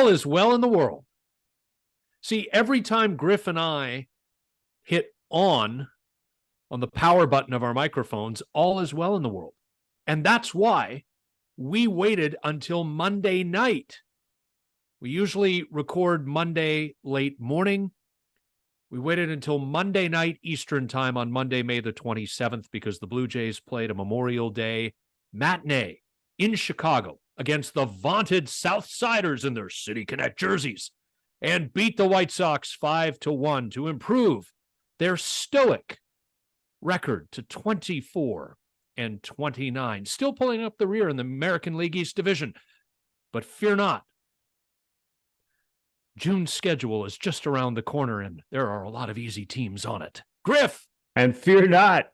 all is well in the world. See, every time Griff and I hit on the power button of our microphones, all is well in the world. And that's why we waited until Monday night. We usually record Monday late morning. We waited until Monday night Eastern time on Monday, May the 27th, because the Blue Jays played a Memorial Day matinee in Chicago against the vaunted Southsiders in their City Connect jerseys and beat the White Sox 5-1 to improve their stoic record to 24-29, still pulling up the rear in the American League East Division. But fear not, June's schedule is just around the corner, and there are a lot of easy teams on it. Griff! And fear not,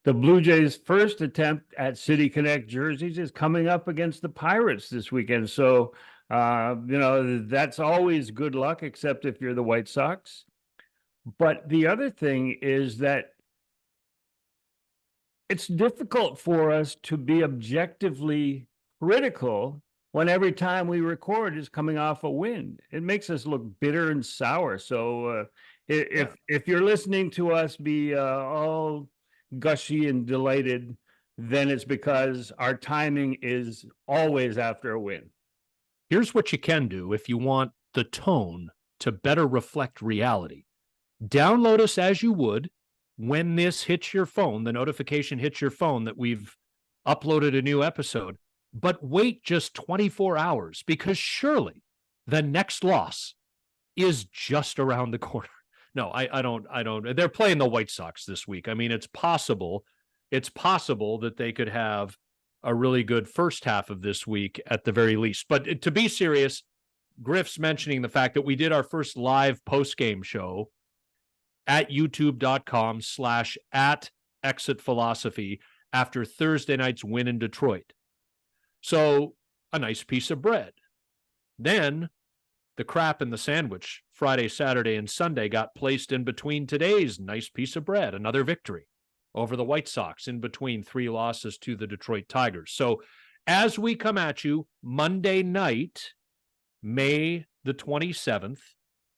the Blue Jays' first attempt at City Connect jerseys is coming up against the Pirates this weekend. So, that's always good luck, except if you're the White Sox. But the other thing is that it's difficult for us to be objectively critical when every time we record is coming off a win. It makes us look bitter and sour. So if you're listening to us be all gushy and delighted, then it's because our timing is always after a win. Here's what you can do if you want the tone to better reflect reality. Download us as you would when this hits your phone, the notification hits your phone that we've uploaded a new episode. But wait just 24 hours, because surely the next loss is just around the corner. No, I don't. They're playing the White Sox this week. I mean, it's possible that they could have a really good first half of this week at the very least. But to be serious, Griff's mentioning the fact that we did our first live post-game show at youtube.com/@exitphilosophy after Thursday night's win in Detroit. So a nice piece of bread. Then the crap in the sandwich Friday, Saturday, and Sunday got placed in between today's nice piece of bread, another victory over the White Sox in between 3 losses to the Detroit Tigers. So as we come at you Monday night, May the 27th,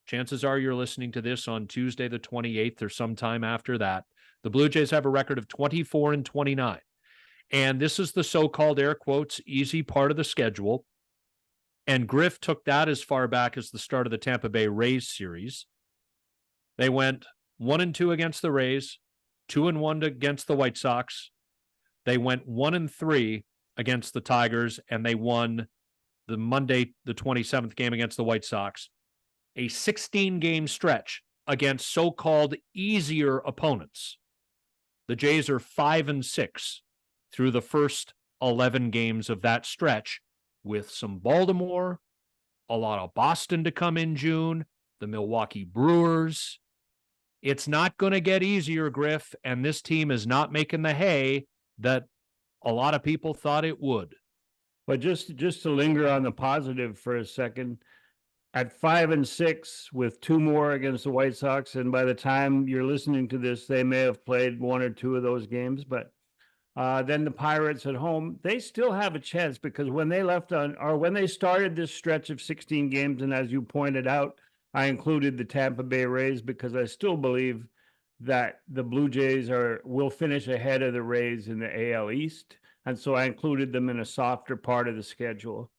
chances are you're listening to this on Tuesday the 28th or sometime after that, the Blue Jays have a record of 24-29. And this is the so-called, air quotes, easy part of the schedule. And Griff took that as far back as the start of the Tampa Bay Rays series. They went 1-2 against the Rays, 2-1 against the White Sox. They went 1-3 against the Tigers, and they won the Monday, the 27th game against the White Sox. A 16-game stretch against so-called easier opponents. The Jays are 5-6 through the first 11 games of that stretch, with some Baltimore, a lot of Boston to come in June, the Milwaukee Brewers. It's not going to get easier, Griff, and this team is not making the hay that a lot of people thought it would. But just to linger on the positive for a second, at 5-6 with 2 more against the White Sox, and by the time you're listening to this, they may have played 1 or 2 of those games, but then the Pirates at home, they still have a chance, because when they when they started this stretch of 16 games, and as you pointed out, I included the Tampa Bay Rays because I still believe that the Blue Jays will finish ahead of the Rays in the AL East, and so I included them in a softer part of the schedule.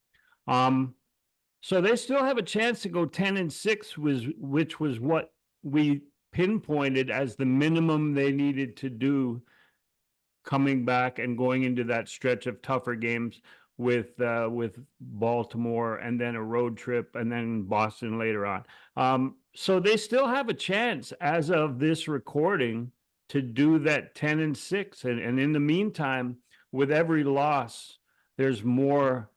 So they still have a chance to go 10-6, which was what we pinpointed as the minimum they needed to do, coming back and going into that stretch of tougher games with Baltimore, and then a road trip, and then Boston later on. So they still have a chance as of this recording to do that 10-6. And in the meantime, with every loss, there's more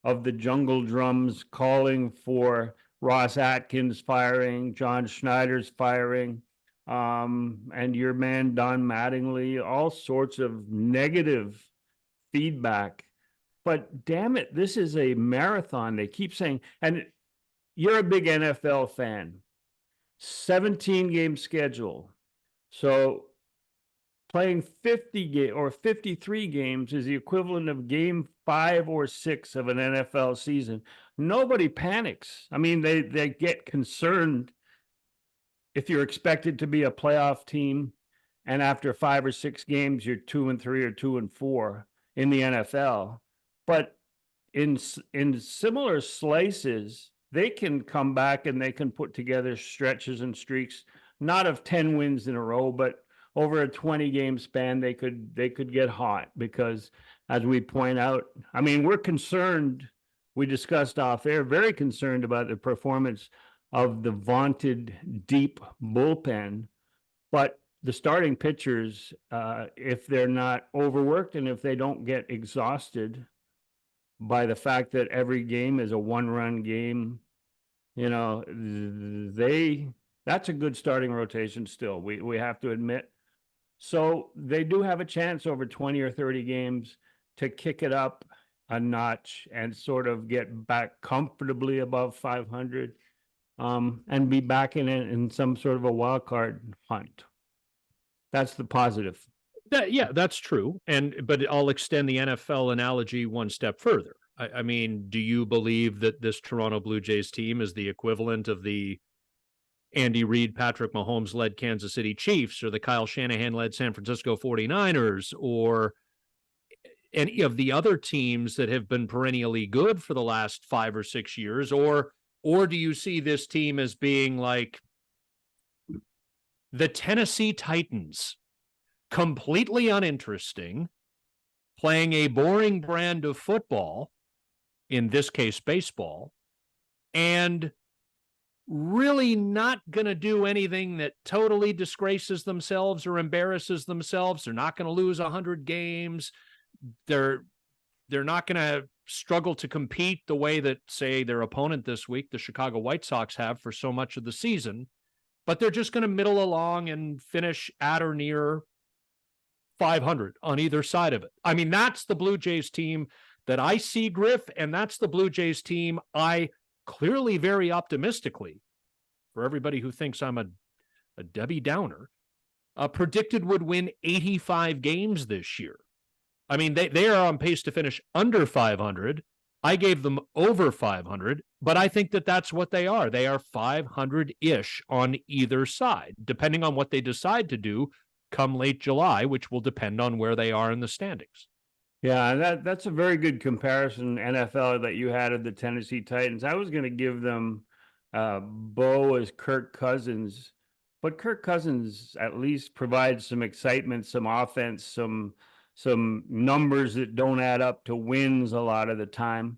of the jungle drums calling for Ross Atkins firing, John Schneider's firing, and your man Don Mattingly, all sorts of negative feedback. But damn it, this is a marathon. They keep saying, and you're a big NFL fan, 17-game schedule. So playing 53 games is the equivalent of game 5 or 6 of an NFL season. Nobody panics. I mean, they get concerned if you're expected to be a playoff team and after 5 or 6 games you're 2-3 or 2-4 in the NFL. But in similar slices, they can come back and they can put together stretches and streaks, not of 10 wins in a row, but over a 20 game span, they could get hot because, as we point out, I mean, we're concerned, we discussed off air, very concerned about the performance of the vaunted deep bullpen, but the starting pitchers, if they're not overworked and if they don't get exhausted by the fact that every game is a 1-run game, you know, that's a good starting rotation still, we have to admit. So they do have a chance over 20 or 30 games to kick it up a notch and sort of get back comfortably above 500, and be back in some sort of a wild card hunt. That's the positive. Yeah, that's true. But I'll extend the NFL analogy one step further. I mean, do you believe that this Toronto Blue Jays team is the equivalent of the Andy Reid, Patrick Mahomes led Kansas City Chiefs, or the Kyle Shanahan led San Francisco 49ers, or any of the other teams that have been perennially good for the last 5 or 6 years? Or do you see this team as being like the Tennessee Titans, completely uninteresting, playing a boring brand of football, in this case baseball, and really not going to do anything that totally disgraces themselves or embarrasses themselves? They're not going to lose 100 games. They're not going to struggle to compete the way that, say, their opponent this week, the Chicago White Sox, have for so much of the season, but they're just going to middle along and finish at or near 500 on either side of it. I mean, that's the Blue Jays team that I see, Griff, and that's the Blue Jays team I clearly, very optimistically, for everybody who thinks I'm a Debbie Downer, predicted would win 85 games this year. I mean, they are on pace to finish under 500. I gave them over 500, but I think that that's what they are. They are 500-ish on either side, depending on what they decide to do come late July, which will depend on where they are in the standings. Yeah, that's a very good comparison, NFL, that you had of the Tennessee Titans. I was going to give them Bo as Kirk Cousins, but Kirk Cousins at least provides some excitement, some offense, some numbers that don't add up to wins a lot of the time.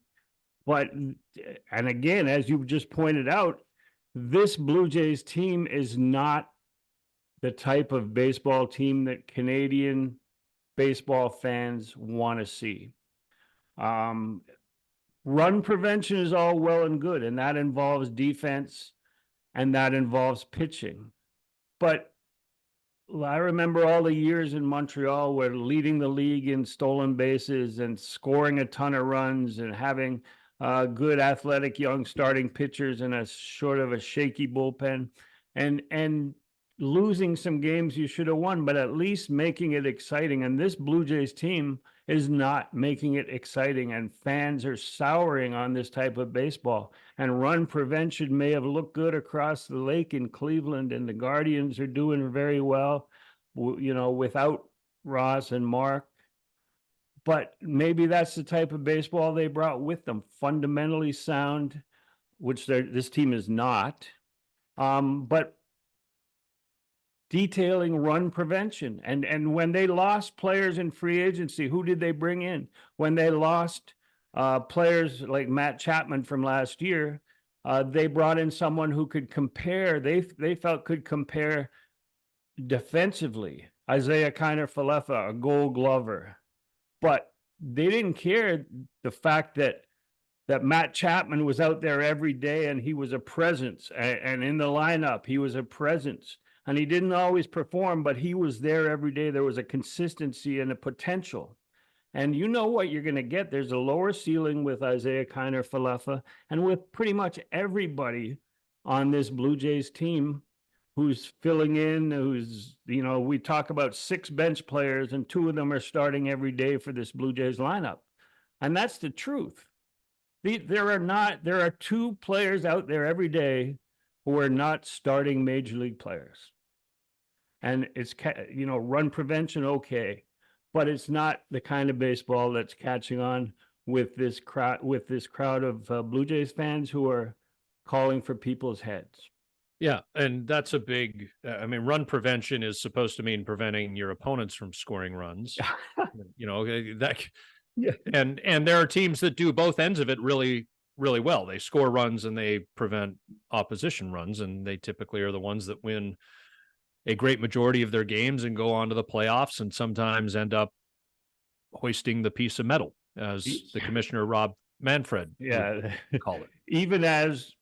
But, and again, as you just pointed out, this Blue Jays team is not the type of baseball team that Canadian baseball fans want to see. Run prevention is all well and good, and that involves defense and that involves pitching. But I remember all the years in Montreal where leading the league in stolen bases and scoring a ton of runs and having good athletic young starting pitchers and a sort of a shaky bullpen, and losing some games you should have won, but at least making it exciting. And this Blue Jays team is not making it exciting, and fans are souring on this type of baseball. And run prevention may have looked good across the lake in Cleveland, and the Guardians are doing very well, you know, without Ross and Mark. But maybe that's the type of baseball they brought with them, fundamentally sound, which this team is not. But detailing run prevention. And when they lost players in free agency, who did they bring in? When they lost players like Matt Chapman from last year, they brought in someone who could compare, they felt could compare defensively. Isaiah Kiner-Falefa, a Gold Glover. But they didn't care the fact that Matt Chapman was out there every day and he was a presence, and in the lineup, he was a presence. And he didn't always perform, but he was there every day. There was a consistency and a potential. And you know what you're going to get. There's a lower ceiling with Isaiah Kiner-Falefa and with pretty much everybody on this Blue Jays team who's filling in, who's, we talk about 6 bench players and 2 of them are starting every day for this Blue Jays lineup. And that's the truth. There are 2 players out there every day who are not starting major league players. And it's, run prevention, okay, but it's not the kind of baseball that's catching on with this crowd of Blue Jays fans who are calling for people's heads. Yeah, and that's a big. Run prevention is supposed to mean preventing your opponents from scoring runs. That. Yeah. And there are teams that do both ends of it really, really well. They score runs and they prevent opposition runs, and they typically are the ones that win a great majority of their games and go on to the playoffs, and sometimes end up hoisting the piece of metal, as the commissioner Rob Manfred would call it. Even as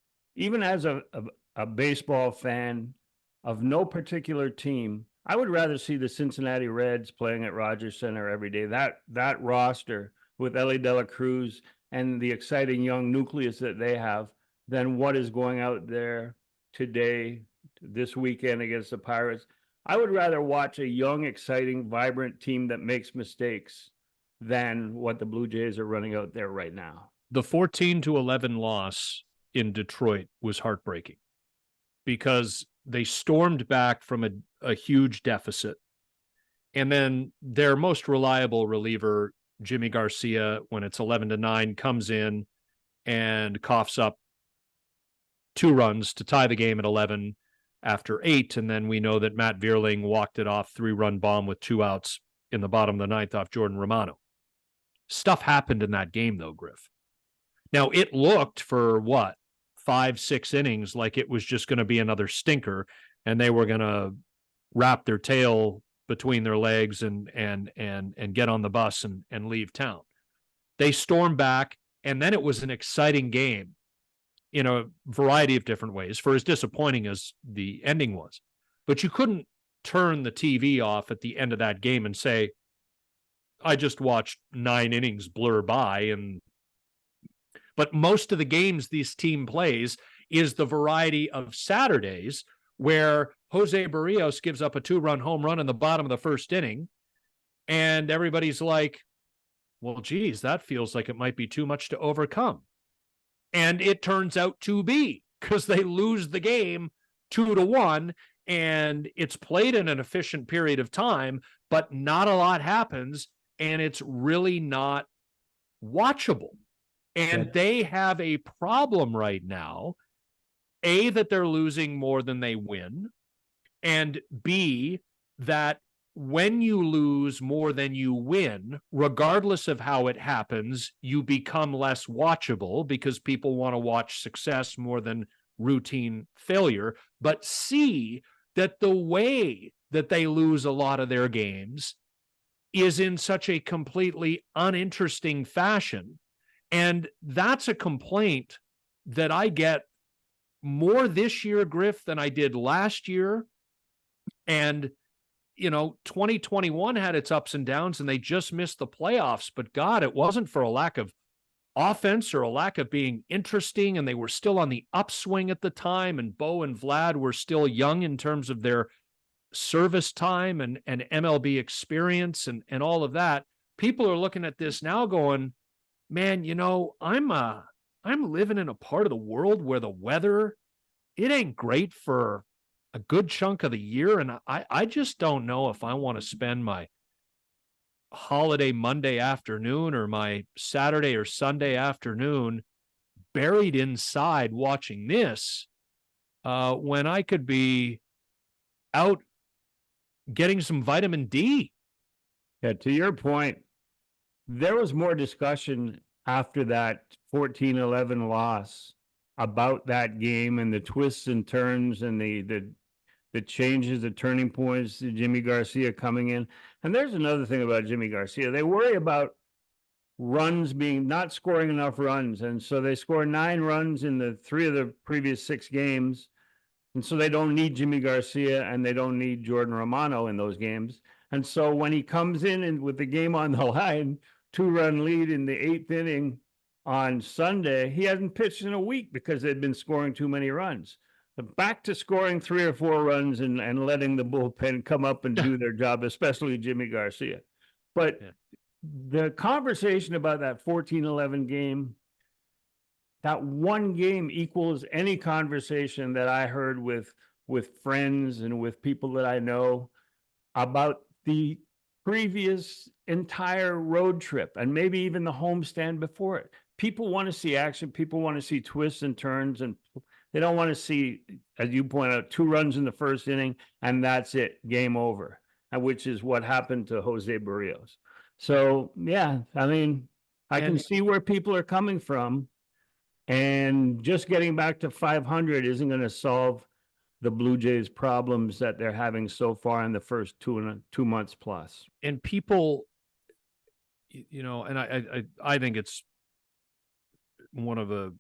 a baseball fan of no particular team, I would rather see the Cincinnati Reds playing at Rogers Center every day. That roster with Ellie De La Cruz and the exciting young nucleus that they have than what is going out there today, this weekend against the Pirates. I would rather watch a young, exciting, vibrant team that makes mistakes than what the Blue Jays are running out there right now. The 14-11 loss in Detroit was heartbreaking because they stormed back from a huge deficit. And then their most reliable reliever, Jimmy Garcia, when it's 11-9, comes in and coughs up 2 runs to tie the game at 11 after 8. And then we know that Matt Vierling walked it off 3-run bomb with 2 outs in the bottom of the 9th off Jordan Romano. Stuff happened in that game, though, Griff. Now, it looked for 5-6 innings like it was just going to be another stinker, and they were going to wrap their tail between their legs and get on the bus and leave town. They stormed back, and then it was an exciting game in a variety of different ways, for as disappointing as the ending was. But you couldn't turn the TV off at the end of that game and say, I just watched 9 innings blur by. But most of the games this team plays is the variety of Saturdays where Jose Barrios gives up a 2-run home run in the bottom of the first inning, and everybody's like, well, geez, that feels like it might be too much to overcome. And it turns out to be, because they lose the game 2-1, and it's played in an efficient period of time, but not a lot happens, and it's really not watchable. And they have a problem right now, A, that they're losing more than they win, and B, that when you lose more than you win, regardless of how it happens, you become less watchable because people want to watch success more than routine failure. But C, that the way that they lose a lot of their games is in such a completely uninteresting fashion. And that's a complaint that I get more this year, Griff, than I did last year. And, 2021 had its ups and downs, and they just missed the playoffs. But God, it wasn't for a lack of offense or a lack of being interesting. And they were still on the upswing at the time. And Bo and Vlad were still young in terms of their service time and MLB experience and all of that. People are looking at this now going, man, I'm living in a part of the world where the weather, it ain't great for a good chunk of the year. And I just don't know if I want to spend my holiday Monday afternoon or my Saturday or Sunday afternoon buried inside watching this when I could be out getting some vitamin D. Yeah, to your point, there was more discussion after that 14-11 loss about that game and the twists and turns and the changes, the turning points, Jimmy Garcia coming in. And there's another thing about Jimmy Garcia. They worry about runs not scoring enough runs. And so they score 9 runs in the 3 of the previous 6 games. And so they don't need Jimmy Garcia and they don't need Jordan Romano in those games. And so when he comes in and with the game on the line, 2-run lead in the 8th inning on Sunday, he hasn't pitched in a week because they've been scoring too many runs. back to scoring 3 or 4 runs and letting the bullpen come up and do their job, especially Jimmy Garcia. But the conversation about that 14-11 game, that one game equals any conversation that I heard with friends and with people that I know about the previous entire road trip and maybe even the homestand before it. People want to see action. People want to see twists and turns, and they don't want to see, as you point out, 2 runs in the first inning and that's it, game over, which is what happened to Jose Barrios. So, yeah, I mean, I can see where people are coming from, and just getting back to 500 isn't going to solve the Blue Jays' problems that they're having so far in the first 2 months plus. And people, and I think it's one of a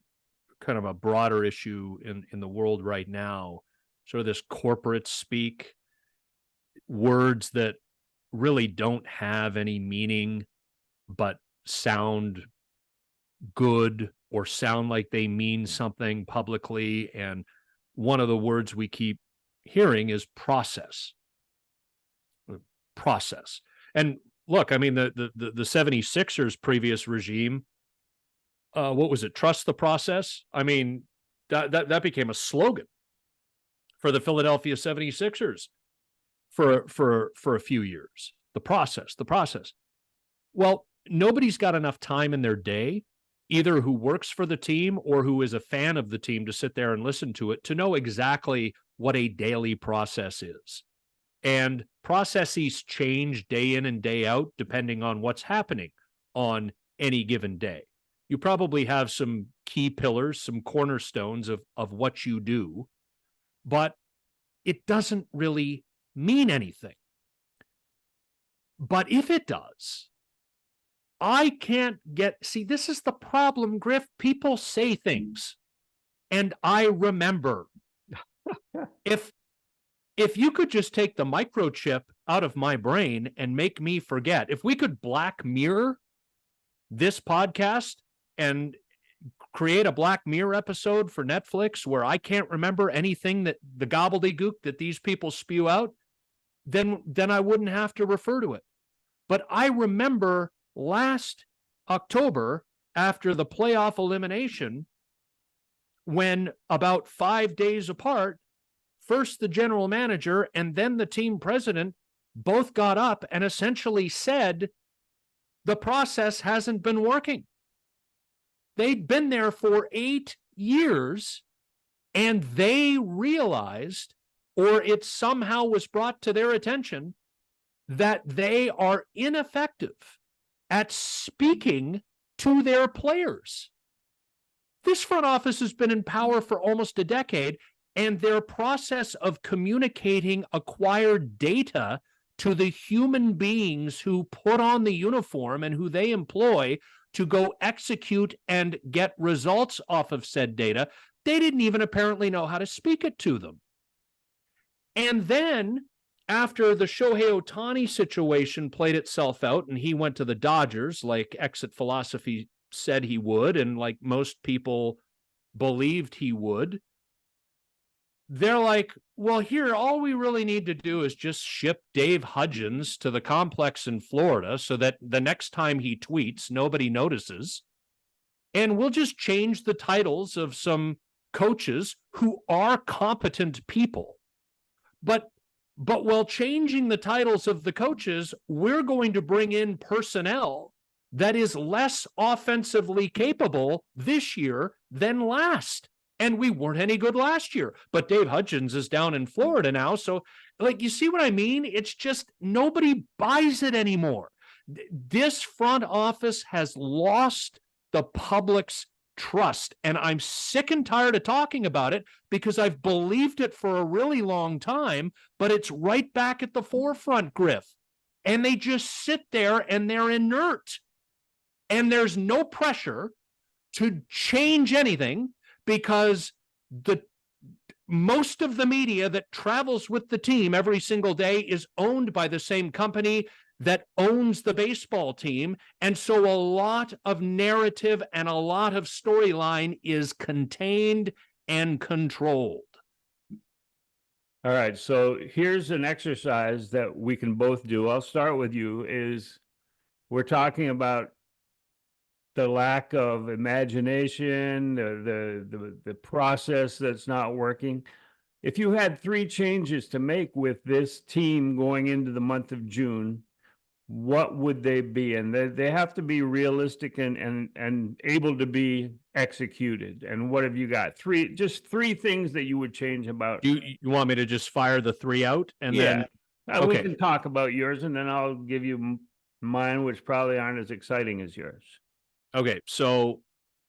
kind of a broader issue in the world right now, sort of this corporate speak, words that really don't have any meaning but sound good or sound like they mean something publicly. And one of the words we keep hearing is process. And look, I mean, the 76ers previous regime, what was it? Trust the process. I mean, that became a slogan for the Philadelphia 76ers for a few years. The process. Well, nobody's got enough time in their day, either who works for the team or who is a fan of the team, to sit there and listen to it, to know exactly what a daily process is. And processes change day in and day out, depending on what's happening on any given day. You probably have some key pillars, some cornerstones of what you do, but it doesn't really mean anything. But if it does, I can't see, this is the problem, Griff. People say things, and I remember. If you could just take the microchip out of my brain and make me forget, if we could Black Mirror this podcast and create a Black Mirror episode for Netflix where I can't remember anything, that the gobbledygook that these people spew out, then I wouldn't have to refer to it. But I remember last October, after the playoff elimination, when about 5 days apart, first the general manager and then the team president both got up and essentially said the process hasn't been working. They'd been there for 8 years, and they realized, or it somehow was brought to their attention, that they are ineffective at speaking to their players. This front office has been in power for almost a decade, and their process of communicating acquired data to the human beings who put on the uniform and who they employ to go execute and get results off of said data, they didn't even apparently know how to speak it to them. And then, after the Shohei Ohtani situation played itself out and he went to the Dodgers, like exit philosophy said he would, and like most people believed he would, they're like, well, here, all we really need to do is just ship Dave Hudgens to the complex in Florida so that the next time he tweets, nobody notices. And we'll just change the titles of some coaches who are competent people. But while changing the titles of the coaches, we're going to bring in personnel that is less offensively capable this year than last. And we weren't any good last year. But Dave Hudgens is down in Florida now. So, like, you see what I mean? It's just nobody buys it anymore. This front office has lost the public's trust. And I'm sick and tired of talking about it because I've believed it for a really long time, but it's right back at the forefront, Griff. And they just sit there and they're inert. And there's no pressure to change anything, because most of the media that travels with the team every single day is owned by the same company that owns the baseball team. And so a lot of narrative and a lot of storyline is contained and controlled. All right. So here's an exercise that we can both do. I'll start with you. Is we're talking about the lack of imagination, the process that's not working. If you had 3 changes to make with this team going into the month of June, what would they be? And they have to be realistic and able to be executed. And what have you got? Just three things that you would change about. You want me to just fire the 3 out and Yeah. then We okay. can talk about yours, and then I'll give you mine, which probably aren't as exciting as yours. Okay, so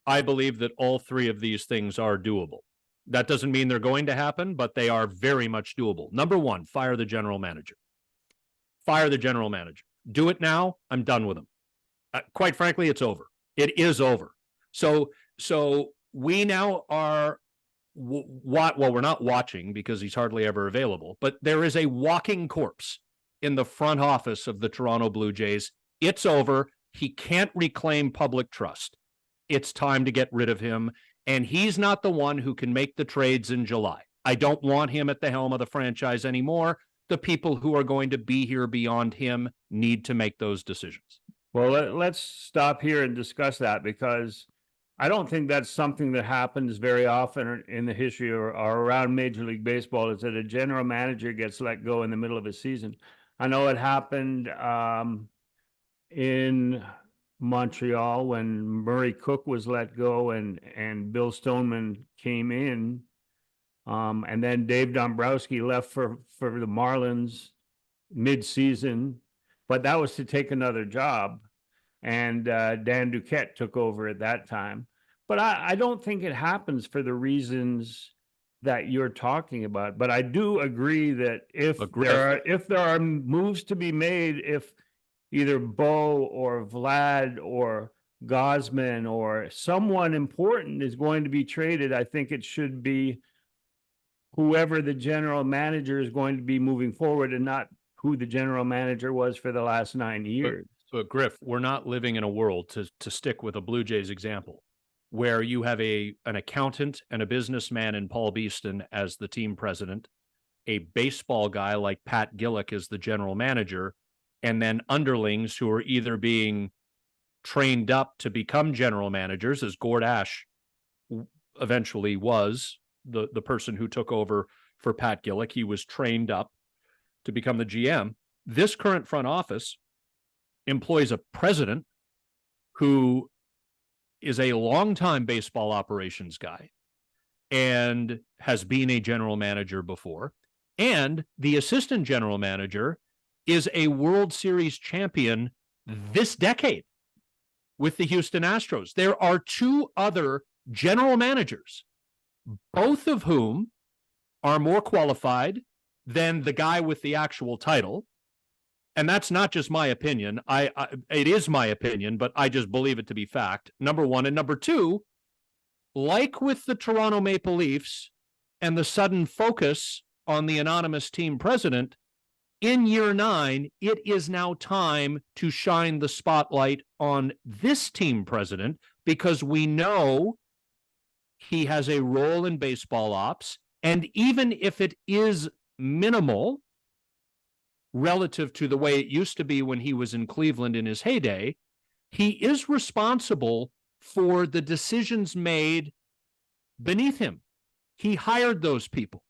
I believe that all 3 of these things are doable. That doesn't mean they're going to happen, but they are very much doable. Number 1, fire the general manager. Fire the general manager. Do it now. I'm done with him. Quite frankly, it's over. It is over. So we now are well, we're not watching because he's hardly ever available, but there is a walking corpse in the front office of the Toronto Blue Jays. It's over. He can't reclaim public trust. It's time to get rid of him. And he's not the one who can make the trades in July. I don't want him at the helm of the franchise anymore. The people who are going to be here beyond him need to make those decisions. Well, let's stop here and discuss that, because I don't think that's something that happens very often in the history or around Major League Baseball, is that a general manager gets let go in the middle of a season. I know it happened in Montreal when Murray Cook was let go and Bill Stoneman came in. And then Dave Dombrowski left for the Marlins mid-season, but that was to take another job. And Dan Duquette took over at that time. But I don't think it happens for the reasons that you're talking about. But I do agree that if there are moves to be made, if either Bo or Vlad or Gosman or someone important is going to be traded, I think it should be whoever the general manager is going to be moving forward, and not who the general manager was for the last 9 years. But Griff, we're not living in a world, to stick with a Blue Jays example, where you have an accountant and a businessman in Paul Beeston as the team president, a baseball guy like Pat Gillick as the general manager, and then underlings who are either being trained up to become general managers, as Gord Ash eventually was, the person who took over for Pat Gillick. He was trained up to become the GM. This current front office employs a president who is a longtime baseball operations guy and has been a general manager before. And the assistant general manager is a World Series champion this decade with the Houston Astros. There are 2 other general managers, both of whom are more qualified than the guy with the actual title. And that's not just my opinion. It is my opinion, but I just believe it to be fact. Number 1. And number 2, like with the Toronto Maple Leafs and the sudden focus on the anonymous team president, in year 9, it is now time to shine the spotlight on this team president, because we know he has a role in baseball ops. And even if it is minimal relative to the way it used to be when he was in Cleveland in his heyday, he is responsible for the decisions made beneath him. He hired those people.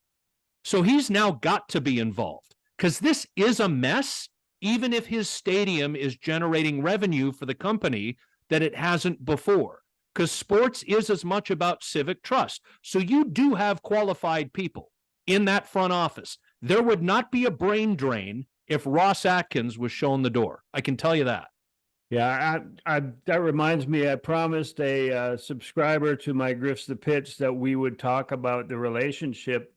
So he's now got to be involved, because this is a mess, even if his stadium is generating revenue for the company that it hasn't before, because sports is as much about civic trust. So you do have qualified people in that front office. There would not be a brain drain if Ross Atkins was shown the door. I can tell you that. Yeah, that reminds me, I promised a subscriber to my Griff's the Pitch that we would talk about the relationship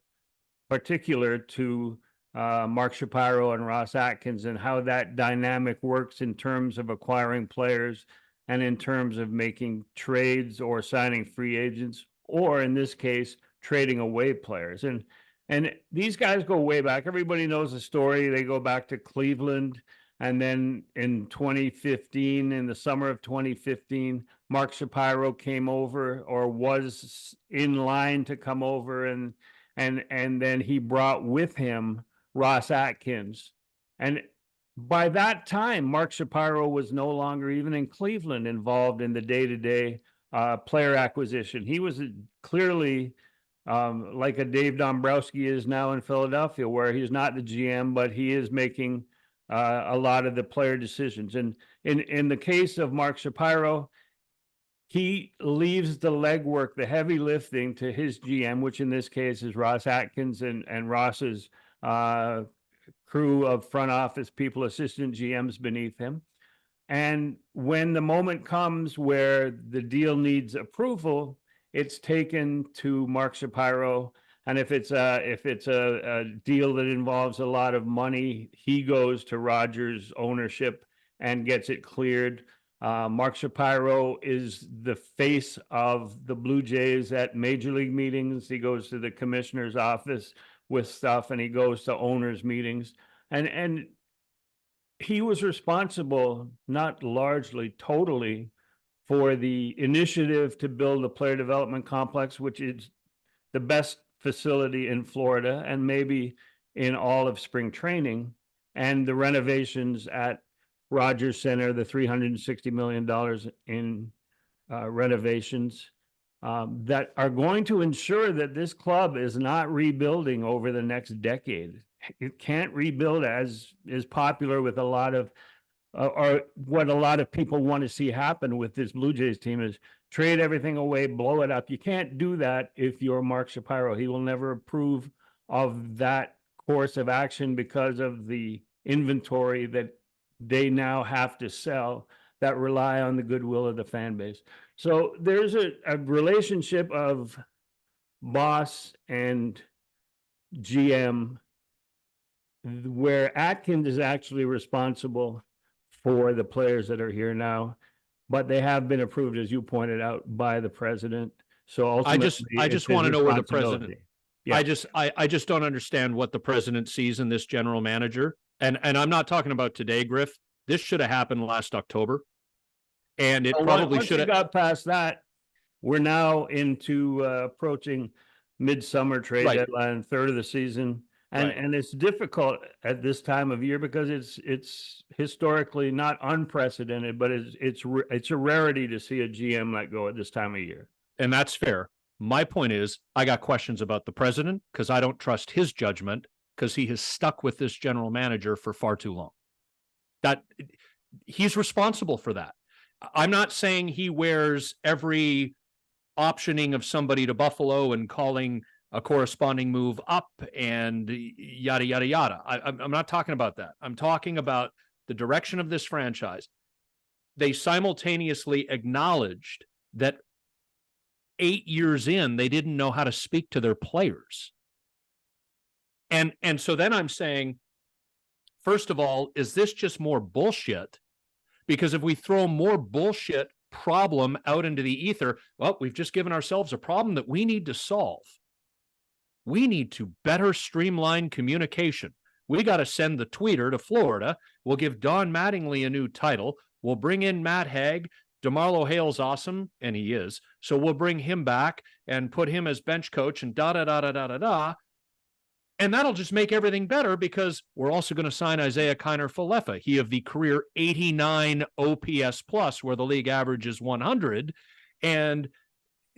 particular to Mark Shapiro and Ross Atkins, and how that dynamic works in terms of acquiring players and in terms of making trades or signing free agents, or in this case, trading away players. And these guys go way back. Everybody knows the story. They go back to Cleveland. And then in 2015, in the summer of 2015, Mark Shapiro came over, or was in line to come over. And and then he brought with him Ross Atkins. And by that time, Mark Shapiro was no longer even in Cleveland involved in the day-to-day player acquisition. He was clearly like a Dave Dombrowski is now in Philadelphia, where he's not the GM, but he is making a lot of the player decisions. And in the case of Mark Shapiro, he leaves the legwork, the heavy lifting, to his GM, which in this case is Ross Atkins and Ross's crew of front office people, assistant GMs beneath him. And when the moment comes where the deal needs approval, it's taken to Mark Shapiro. And if it's a deal that involves a lot of money, he goes to Rogers ownership and gets it cleared. Mark Shapiro is the face of the Blue Jays at major league meetings. He goes to the commissioner's office with stuff, and he goes to owners' meetings. And he was responsible, not largely, totally, for the initiative to build a player development complex, which is the best facility in Florida and maybe in all of spring training, and the renovations at Rogers Center, the $360 million in renovations that are going to ensure that this club is not rebuilding over the next decade. It can't rebuild as is popular with a lot of, or what a lot of people want to see happen with this Blue Jays team is trade everything away, blow it up. You can't do that if you're Mark Shapiro. He will never approve of that course of action because of the inventory that they now have to sell that rely on the goodwill of the fan base. So there's a relationship of boss and GM where Atkins is actually responsible for the players that are here now, but they have been approved, as you pointed out, by the president. So ultimately, I just want to know where the president. Yeah. I just don't understand what the president sees in this general manager. And I'm not talking about today, Griff. This should have happened last October. And it probably should have got past that. We're now into approaching midsummer trade deadline, third of the season. And it's difficult at this time of year because it's historically not unprecedented, but it's a rarity to see a GM let go at this time of year. And that's fair. My point is, I got questions about the president because I don't trust his judgment because he has stuck with this general manager for far too long. That he's responsible for that. I'm not saying he wears every optioning of somebody to Buffalo and calling a corresponding move up and yada, yada, yada. I'm not talking about that. I'm talking about the direction of this franchise. They simultaneously acknowledged that 8 years in, they didn't know how to speak to their players. And so then I'm saying, first of all, is this just more bullshit? Because if we throw more bullshit problem out into the ether, well, we've just given ourselves a problem that we need to solve. We need to better streamline communication. We got to send the tweeter to Florida. We'll give Don Mattingly a new title. We'll bring in Matt Haig. DeMarlo Hale's awesome, and he is. So we'll bring him back and put him as bench coach and da-da-da-da-da-da-da. And that'll just make everything better because we're also going to sign Isaiah Kiner-Falefa. He of the career 89 OPS plus, where the league average is 100. And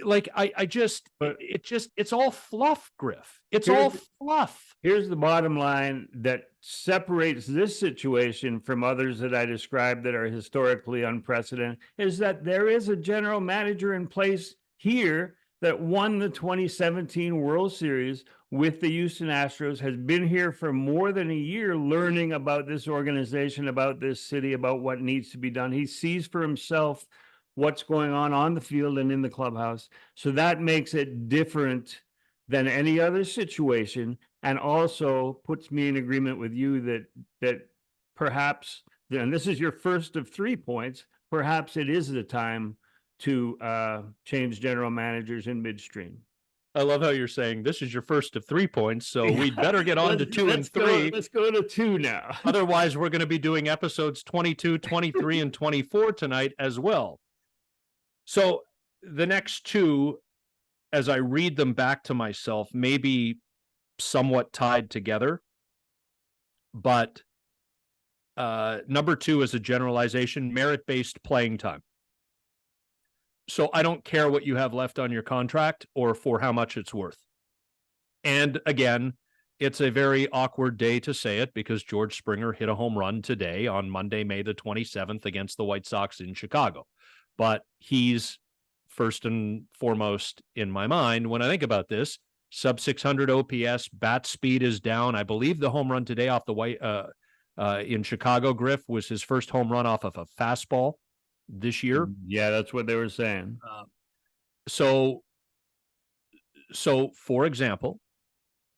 like, it's all fluff, Griff. It's all fluff. Here's the bottom line that separates this situation from others that I described that are historically unprecedented is that there is a general manager in place here that won the 2017 World Series with the Houston Astros, has been here for more than a year learning about this organization, about this city, about what needs to be done. He sees for himself what's going on the field and in the clubhouse. So that makes it different than any other situation, and also puts me in agreement with you that perhaps, and this is your first of 3 points, perhaps it is the time to change general managers in midstream. I love how you're saying this is your first of 3 points, so we'd better get on to 2 and 3. Let's go to 2 now. Otherwise, we're going to be doing episodes 22, 23, and 24 tonight as well. So the next 2, as I read them back to myself, maybe somewhat tied together. But number 2 is a generalization, merit-based playing time. So I don't care what you have left on your contract or for how much it's worth. And again, it's a very awkward day to say it because George Springer hit a home run today on Monday, May the 27th against the White Sox in Chicago. But he's first and foremost in my mind when I think about this. Sub 600 OPS, bat speed is down. I believe the home run today off the in Chicago, Griff, was his first home run off of a fastball this year. Yeah, that's what they were saying. So for example,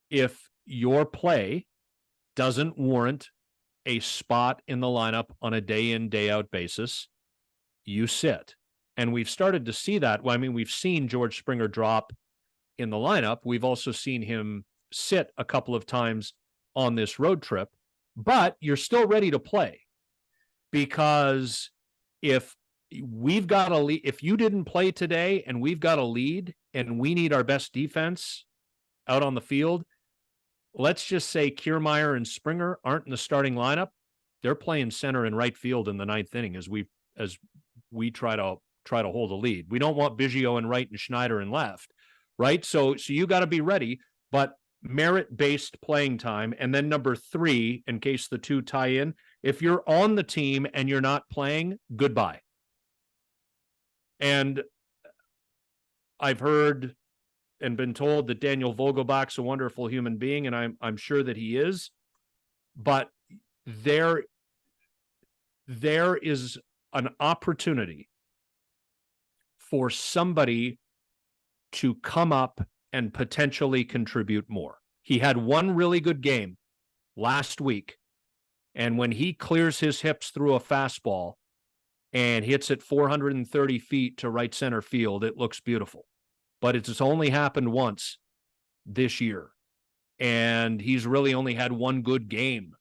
if your play doesn't warrant a spot in the lineup on a day in, day out basis, you sit. And we've started to see that. Well, I mean, we've seen George Springer drop in the lineup. We've also seen him sit a couple of times on this road trip, but you're still ready to play because if we've got a lead, if you didn't play today and we've got a lead and we need our best defense out on the field, let's just say Kiermaier and Springer aren't in the starting lineup. They're playing center and right field in the ninth inning as we try to hold a lead. We don't want Biggio in right and Schneider in left, right? So you got to be ready, but merit-based playing time. And then number 3, in case the two tie in, if you're on the team and you're not playing, goodbye. And I've heard and been told that Daniel Vogelbach's a wonderful human being, and I'm sure that he is, but there is an opportunity for somebody to come up and potentially contribute more. He had one really good game last week, and when he clears his hips through a fastball and hits it 430 feet to right center field, it looks beautiful. But it's only happened once this year, and he's really only had one good game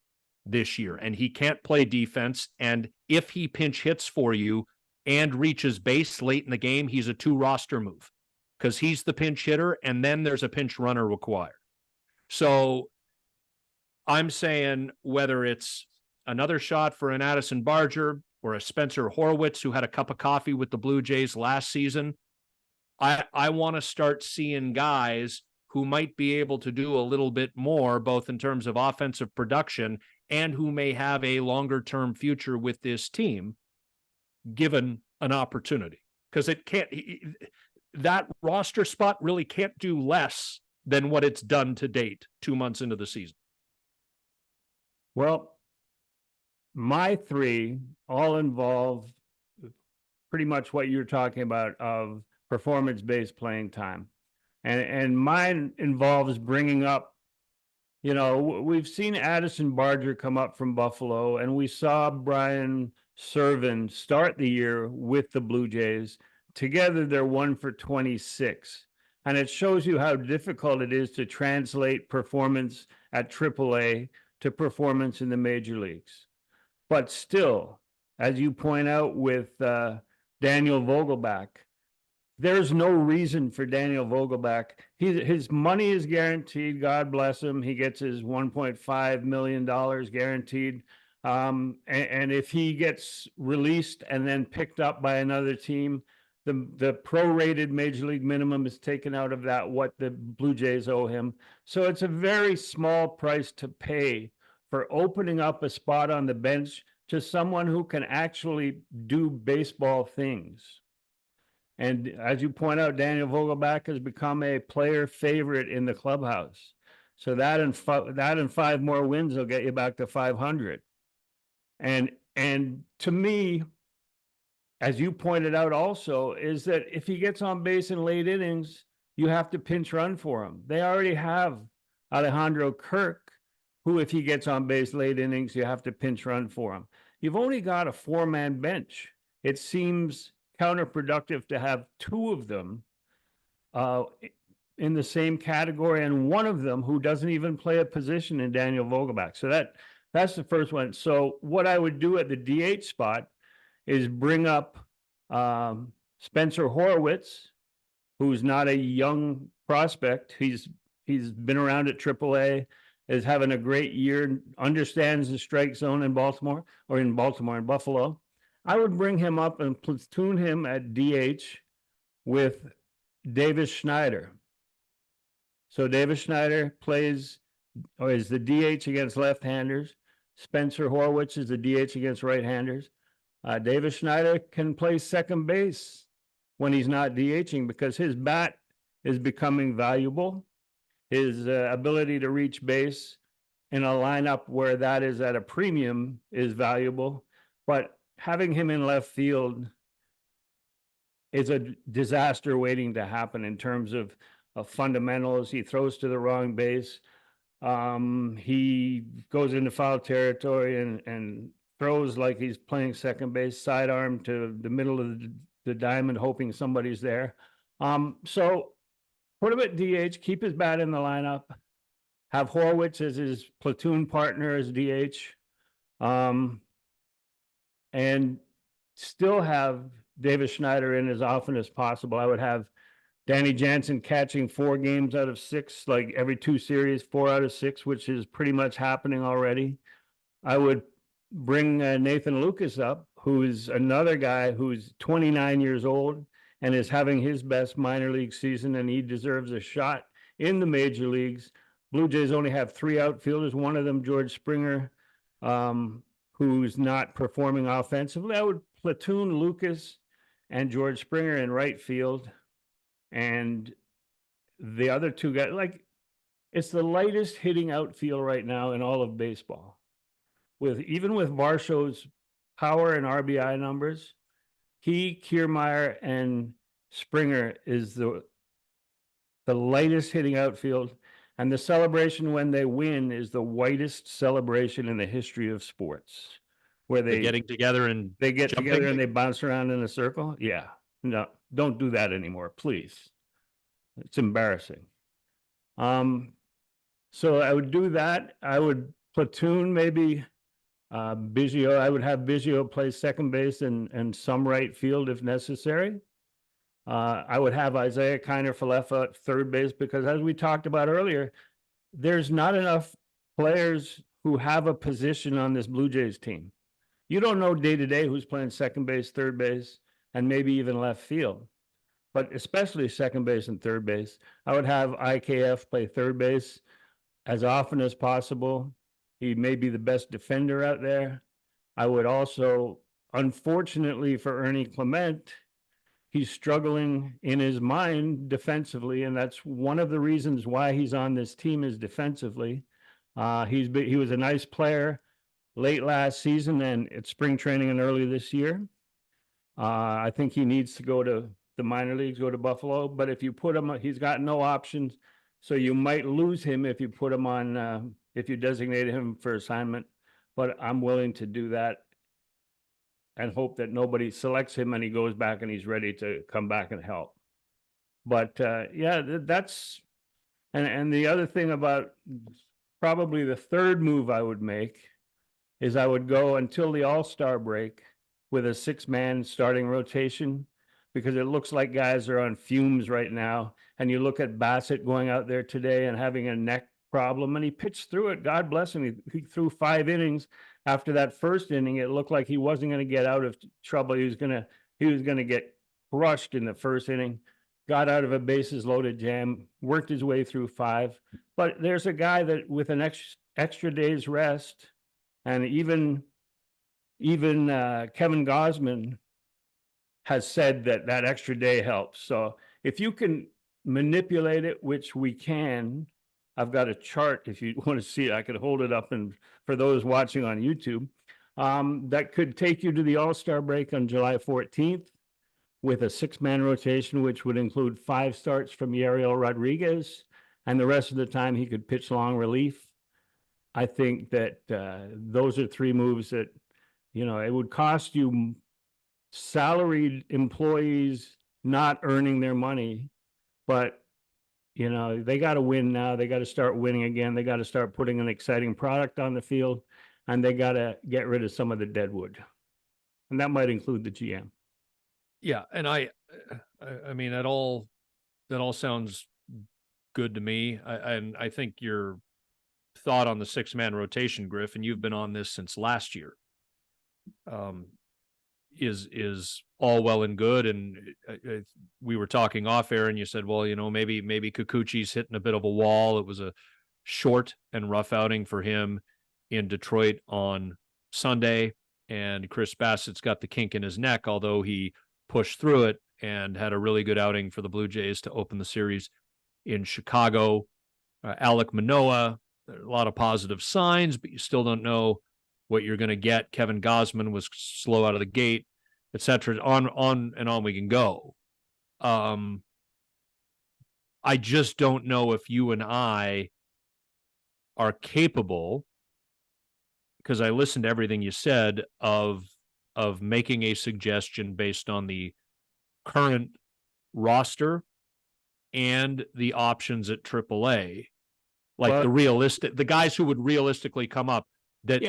this year, and he can't play defense. And if he pinch hits for you and reaches base late in the game, he's a 2 roster move because he's the pinch hitter, and then there's a pinch runner required. So I'm saying whether it's another shot for an Addison Barger or a Spencer Horwitz who had a cup of coffee with the Blue Jays last season, I want to start seeing guys who might be able to do a little bit more, both in terms of offensive production and who may have a longer term future with this team, given an opportunity. Because that roster spot really can't do less than what it's done to date 2 months into the season. Well, my 3 all involve pretty much what you're talking about of performance-based playing time. And mine involves bringing up, we've seen Addison Barger come up from Buffalo, and we saw Brian Serven start the year with the Blue Jays. Together, they're 1 for 26. And it shows you how difficult it is to translate performance at AAA to performance in the major leagues. But still, as you point out with Daniel Vogelbach, there's no reason for Daniel Vogelbach. His money is guaranteed. God bless him. He gets his $1.5 million guaranteed. And if he gets released and then picked up by another team, the prorated major league minimum is taken out of that, what the Blue Jays owe him. So it's a very small price to pay for opening up a spot on the bench to someone who can actually do baseball things. And as you point out, Daniel Vogelbach has become a player favorite in the clubhouse. So that and 5 more wins will get you back to 500. And to me, as you pointed out also, is that if he gets on base in late innings, you have to pinch run for him. They already have Alejandro Kirk, who, if he gets on base late innings, you have to pinch run for him. You've only got a 4-man bench. It seems counterproductive to have 2 of them in the same category, and one of them who doesn't even play a position in Daniel Vogelbach. So that's the first one. So what I would do at the DH spot is bring up Spencer Horwitz, who's not a young prospect. He's He's been around at AAA, is having a great year, understands the strike zone in Baltimore in Buffalo. I would bring him up and platoon him at DH with Davis Schneider. So Davis Schneider plays or is the DH against left-handers. Spencer Horwitz is the DH against right-handers. Davis Schneider can play second base when he's not DHing because his bat is becoming valuable. His ability to reach base in a lineup where that is at a premium is valuable. But having him in left field is a disaster waiting to happen in terms of fundamentals. He throws to the wrong base. He goes into foul territory and throws like he's playing second base, sidearm to the middle of the diamond, hoping somebody's there. So put him at DH, keep his bat in the lineup, have Horwitz as his platoon partner as DH, and still have Davis Schneider in as often as possible. I would have Danny Jansen catching 4 games out of 6, like every 2 series, 4 out of 6, which is pretty much happening already. I would bring Nathan Lucas up, who is another guy who's 29 years old and is having his best minor league season, and he deserves a shot in the major leagues. Blue Jays only have 3 outfielders, one of them George Springer, who's not performing offensively. I would platoon Lucas and George Springer in right field. And the other 2 guys, like, it's the lightest hitting outfield right now in all of baseball. Even with Varsho's power and RBI numbers, Kiermaier, and Springer is the lightest hitting outfield. And the celebration when they win is the whitest celebration in the history of sports, where they're getting together and they get jumping together and they bounce around in a circle. Yeah, no, don't do that anymore, please. It's embarrassing. So I would do that. I would platoon maybe Biggio. I would have Biggio play second base and some right field if necessary. I would have Isaiah Kiner-Falefa at third base because, as we talked about earlier, there's not enough players who have a position on this Blue Jays team. You don't know day to day who's playing second base, third base, and maybe even left field, but especially second base and third base. I would have IKF play third base as often as possible. He may be the best defender out there. I would also, unfortunately for Ernie Clement, he's struggling in his mind defensively, and that's one of the reasons why he's on this team is defensively. He was a nice player late last season and at spring training and early this year. I think he needs to go to the minor leagues, go to Buffalo. But if you put him, he's got no options. So you might lose him if you put him on, if you designate him for assignment. But I'm willing to do that and hope that nobody selects him and he goes back and he's ready to come back and help. But yeah, that's, and the other thing about probably the third move I would make is I would go until the All-Star break with a 6-man starting rotation, because it looks like guys are on fumes right now. And you look at Bassett going out there today and having a neck problem, and he pitched through it. God bless him. He threw 5 innings. After that first inning, it looked like he wasn't going to get out of trouble. He was going to get crushed in the first inning. Got out of a bases loaded jam, worked his way through 5. But there's a guy that with an extra day's rest, and even Kevin Gosman has said that extra day helps. So if you can manipulate it, which we can, I've got a chart if you want to see it. I could hold it up, and for those watching on YouTube, that could take you to the All-Star break on July 14th with a 6-man rotation, which would include 5 starts from Yariel Rodriguez, and the rest of the time he could pitch long relief. I think that those are 3 moves that, it would cost you salaried employees not earning their money, but they got to win now. They got to start winning again. They got to start putting an exciting product on the field, and they got to get rid of some of the deadwood, and that might include the GM. Yeah, and I mean that all sounds good to me. And I think your thought on the 6-man rotation, Griff, and you've been on this since last year, is all well and good. And we were talking off air, and you said, well, maybe Kikuchi's hitting a bit of a wall. It was a short and rough outing for him in Detroit on Sunday, and Chris Bassett's got the kink in his neck, although he pushed through it and had a really good outing for the Blue Jays to open the series in Chicago. Alek Manoah, a lot of positive signs, but you still don't know what you're going to get. Kevin Gausman was slow out of the gate, etc. On and on we can go. I just don't know if you and I are capable, because I listened to everything you said, of making a suggestion based on the current roster and the options at AAA, like the guys who would realistically come up that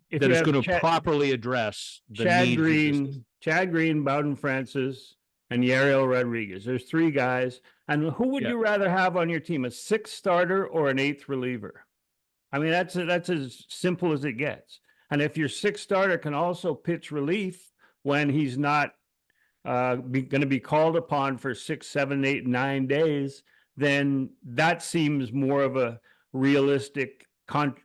is going to properly address the needs. Chad Green, Bowden Francis, and Yariel Rodriguez. There's 3 guys. And who would you rather have on your team, a 6th starter or an 8th reliever? I mean, that's as simple as it gets. And if your 6th starter can also pitch relief when he's not going to be called upon for 6, 7, 8, 9 days, then that seems more of a realistic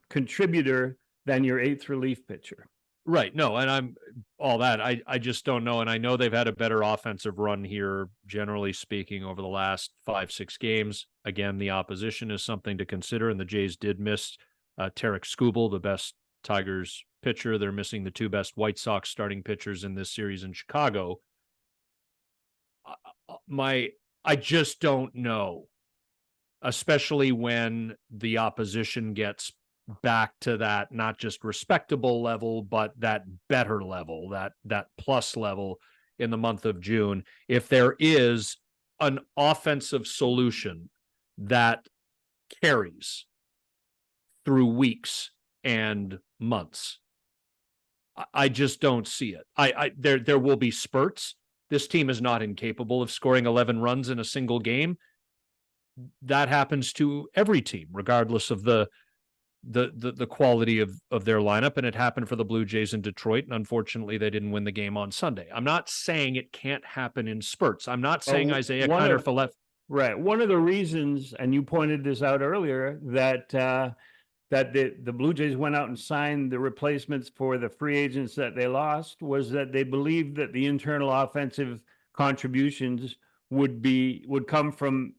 contributor than your 8th relief pitcher. Right. No, and I'm all that. I just don't know. And I know they've had a better offensive run here, generally speaking, over the last 5-6 games. Again, the opposition is something to consider, and the Jays did miss Tarek Skubal, the best Tigers pitcher. They're missing the 2 best White Sox starting pitchers in this series in Chicago. I just don't know, especially when the opposition gets back to that not just respectable level, but that better level, that plus level in the month of June. If there is an offensive solution that carries through weeks and months, I just don't see it. There will be spurts. This team is not incapable of scoring 11 runs in a single game. That happens to every team, regardless of the quality of their lineup, and it happened for the Blue Jays in Detroit, and unfortunately they didn't win the game on Sunday. I'm not saying it can't happen in spurts. I'm not saying Isaiah Kiner for left. Right. One of the reasons, and you pointed this out earlier, that the Blue Jays went out and signed the replacements for the free agents that they lost, was that they believed that the internal offensive contributions would come from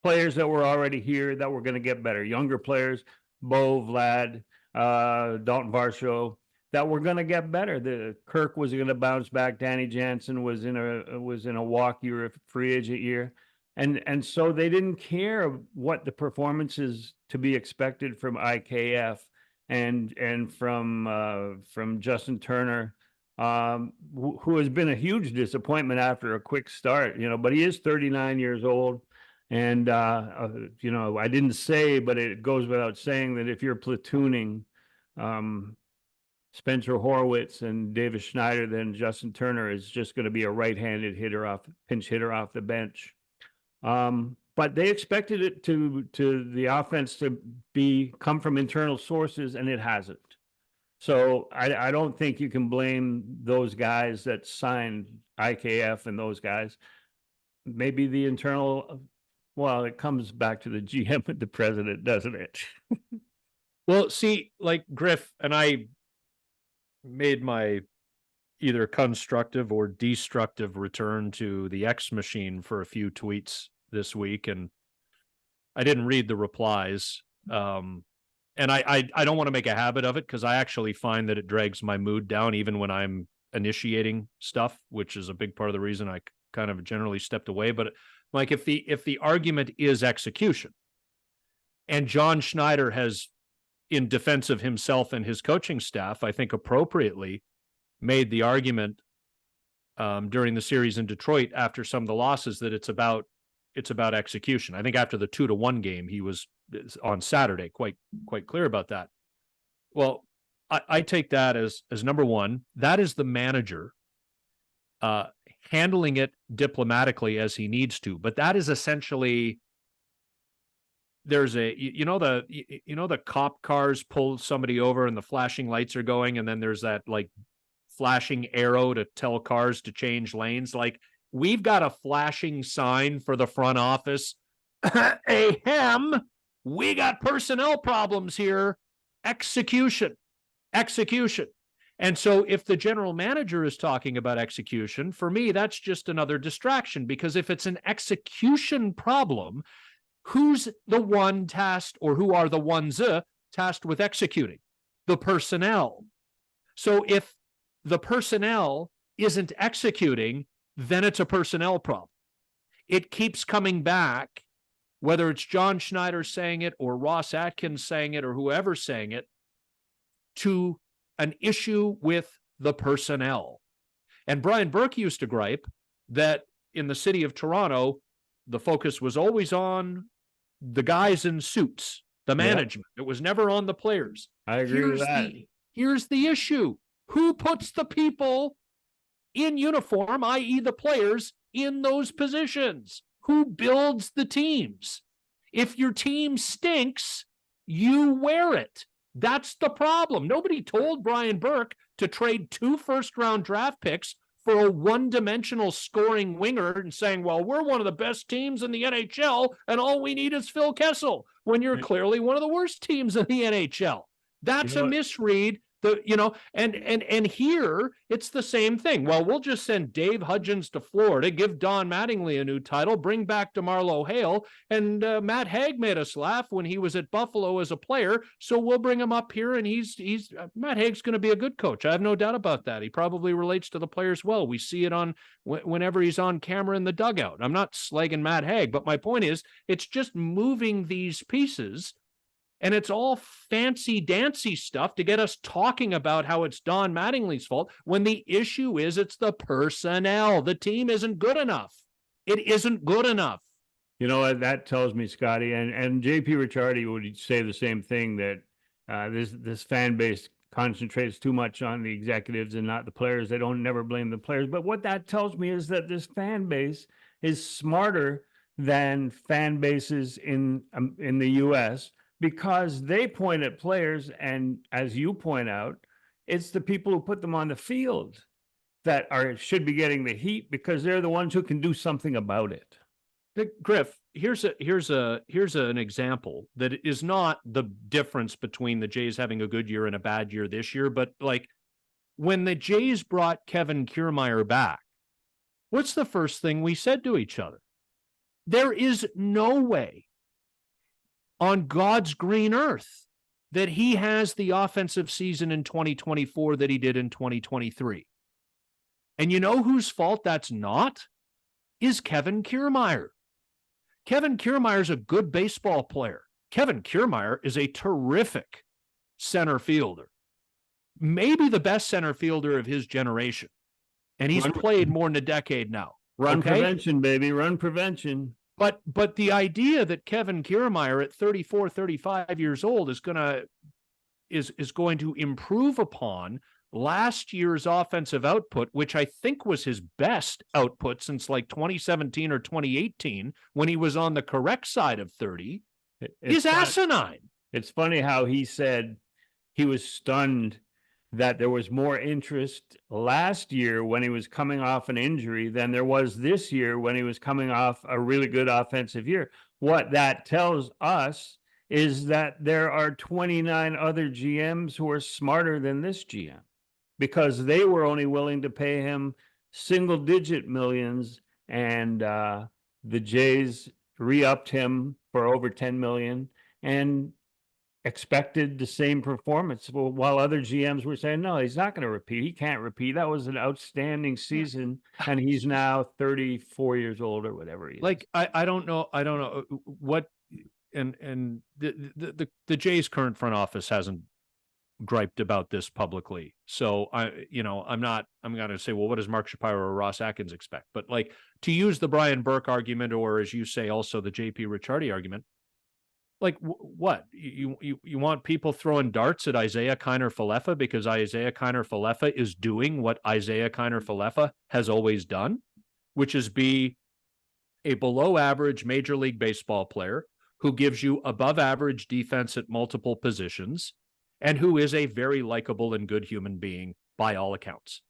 players that were already here that were going to get better, younger players, Bo, Vlad, Dalton Varsho, that were going to get better. The Kirk was going to bounce back. Danny Jansen was in a walk year, a free agent year, and so they didn't care what the performances to be expected from IKF and from Justin Turner, who has been a huge disappointment after a quick start, but he is 39 years old. And, I didn't say, but it goes without saying that if you're platooning Spencer Horwitz and Davis Schneider, then Justin Turner is just going to be a right-handed pinch hitter off the bench. But they expected it to the offense to come from internal sources, and it hasn't. So I don't think you can blame those guys that signed IKF and those guys. Maybe the internal. Well, it comes back to the GM and the president, doesn't it? Well, see, like Griff and I made my either constructive or destructive return to the X machine for a few tweets this week, and I didn't read the replies. And I don't want to make a habit of it, because I actually find that it drags my mood down even when I'm initiating stuff, which is a big part of the reason I kind of generally stepped away. But like, if the argument is execution, and John Schneider has, in defense of himself and his coaching staff, I think appropriately made the argument during the series in Detroit after some of the losses that it's about execution. I think after the 2-1 game, he was on Saturday quite clear about that. Well, I take that as number one. That is the manager handling it diplomatically as he needs to, but that is essentially there's the cop cars pull somebody over and the flashing lights are going, and then there's that like flashing arrow to tell cars to change lanes. Like, we've got a flashing sign for the front office. Ahem. We got personnel problems here. Execution. And so if the general manager is talking about execution, for me, that's just another distraction, because if it's an execution problem, who's the one tasked, or who are the ones tasked with executing? The personnel. So if the personnel isn't executing, then it's a personnel problem. It keeps coming back, whether it's John Schneider saying it or Ross Atkins saying it or whoever's saying it, to an issue with the personnel. And Brian Burke used to gripe that in the city of Toronto, the focus was always on the guys in suits, the management. It was never on the players. I agree with that. Here's the issue. Who puts the people in uniform, i.e. the players, in those positions? Who builds the teams? If your team stinks, you wear it. That's the problem. Nobody told Brian Burke to trade 2 first-round draft picks for a one-dimensional scoring winger and saying, well, we're one of the best teams in the NHL and all we need is Phil Kessel, when you're clearly one of the worst teams in the NHL. That's a misread. And here it's the same thing. Well, we'll just send Dave Hudgens to Florida, give Don Mattingly a new title, bring back DeMarlo Hale, and Matt Haig made us laugh when he was at Buffalo as a player, so we'll bring him up here, and he's Matt Haig's going to be a good coach. I have no doubt about that. He probably relates to the players well. We see it on whenever he's on camera in the dugout. I'm not slagging Matt Haig, but my point is, it's just moving these pieces. And it's all fancy-dancy stuff to get us talking about how it's Don Mattingly's fault, when the issue is it's the personnel. The team isn't good enough. It isn't good enough. You know what that tells me, Scotty, and JP Ricciardi would say the same thing, that this fan base concentrates too much on the executives and not the players. They don't never blame the players. But what that tells me is that this fan base is smarter than fan bases in the U.S., because they point at players, and as you point out, it's the people who put them on the field that should be getting the heat, because they're the ones who can do something about it. Griff, here's an example that is not the difference between the Jays having a good year and a bad year this year, but like when the Jays brought Kevin Kiermaier back, what's the first thing we said to each other? There is no way on God's green earth that he has the offensive season in 2024 that he did in 2023. And you know whose fault that's not? Is Kevin Kiermaier. Kevin Kiermaier is a good baseball player. Kevin Kiermaier is a terrific center fielder. Maybe the best center fielder of his generation. And he's played more than a decade now. Run prevention, baby. Run prevention. But the idea that Kevin Kiermaier at 34, 35 years old is going to improve upon last year's offensive output, which I think was his best output since like 2017 or 2018, when he was on the correct side of 30, is asinine. It's funny how he said he was stunned that there was more interest last year when he was coming off an injury than there was this year when he was coming off a really good offensive year. What that tells us is that there are 29 other GMs who are smarter than this GM, because they were only willing to pay him single-digit millions, and the Jays re-upped him for over $10 million and expected the same performance, while other GMs were saying, no, he's not going to repeat. He can't repeat. That was an outstanding season, and he's now 34 years old or whatever he is. Like, I don't know what, and the Jays' current front office hasn't griped about this publicly. So I'm going to say, well, what does Mark Shapiro or Ross Atkins expect? But like, to use the Brian Burke argument, or as you say, also the JP Ricciardi argument, like what? You want people throwing darts at Isaiah Kiner-Falefa because Isaiah Kiner-Falefa is doing what Isaiah Kiner-Falefa has always done, which is be a below average Major League Baseball player who gives you above average defense at multiple positions, and who is a very likable and good human being by all accounts.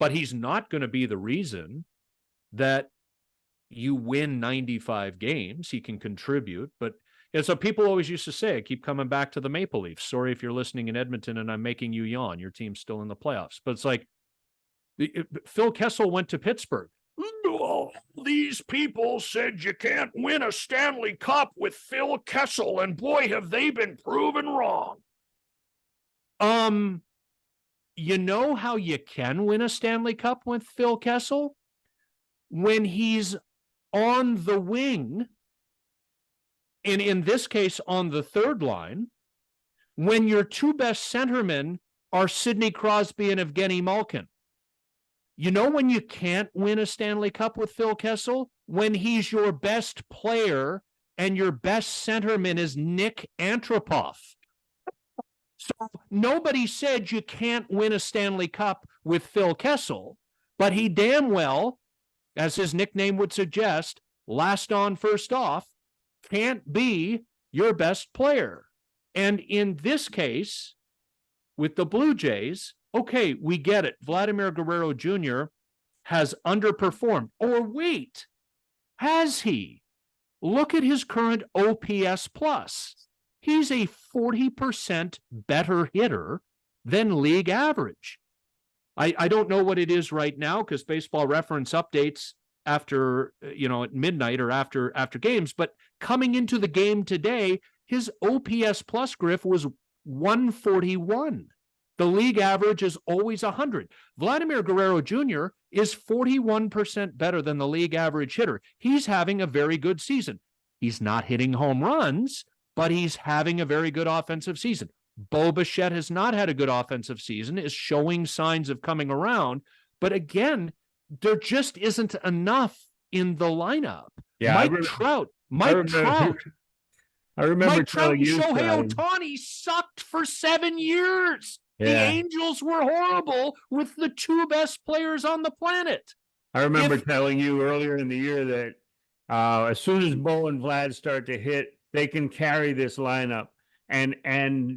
But he's not going to be the reason that you win 95 games. He can contribute, but and so people always used to say, I keep coming back to the Maple Leafs. Sorry if you're listening in Edmonton and I'm making you yawn. Your team's still in the playoffs. But it's like Phil Kessel went to Pittsburgh. Oh, these people said you can't win a Stanley Cup with Phil Kessel, and boy, have they been proven wrong. You know how you can win a Stanley Cup with Phil Kessel? When he's on the wing, and in this case on the third line, when your two best centermen are Sidney Crosby and Evgeny Malkin. You know when you can't win a Stanley Cup with Phil Kessel? When he's your best player and your best centerman is Nick Antropov. So nobody said you can't win a Stanley Cup with Phil Kessel, but he damn well, as his nickname would suggest, last on, first off, can't be your best player. And in this case, with the Blue Jays, okay, we get it. Vladimir Guerrero Jr. has underperformed. Or wait, has he? Look at his current OPS plus. He's a 40% better hitter than league average. I don't know what it is right now because Baseball Reference updates after, at midnight or after games. But coming into the game today, his OPS plus, Griff, was 141. The league average is always 100. Vladimir Guerrero Jr. is 41% better than the league average hitter. He's having a very good season. He's not hitting home runs, but he's having a very good offensive season. Bo Bichette has not had a good offensive season, is showing signs of coming around. But again, there just isn't enough in the lineup. Yeah, Mike Trout. I remember Mike Trout and you, Shohei Ohtani sucked for 7 years. Yeah. The Angels were horrible with the two best players on the planet. I remember telling you earlier in the year that as soon as Bo and Vlad start to hit, they can carry this lineup. And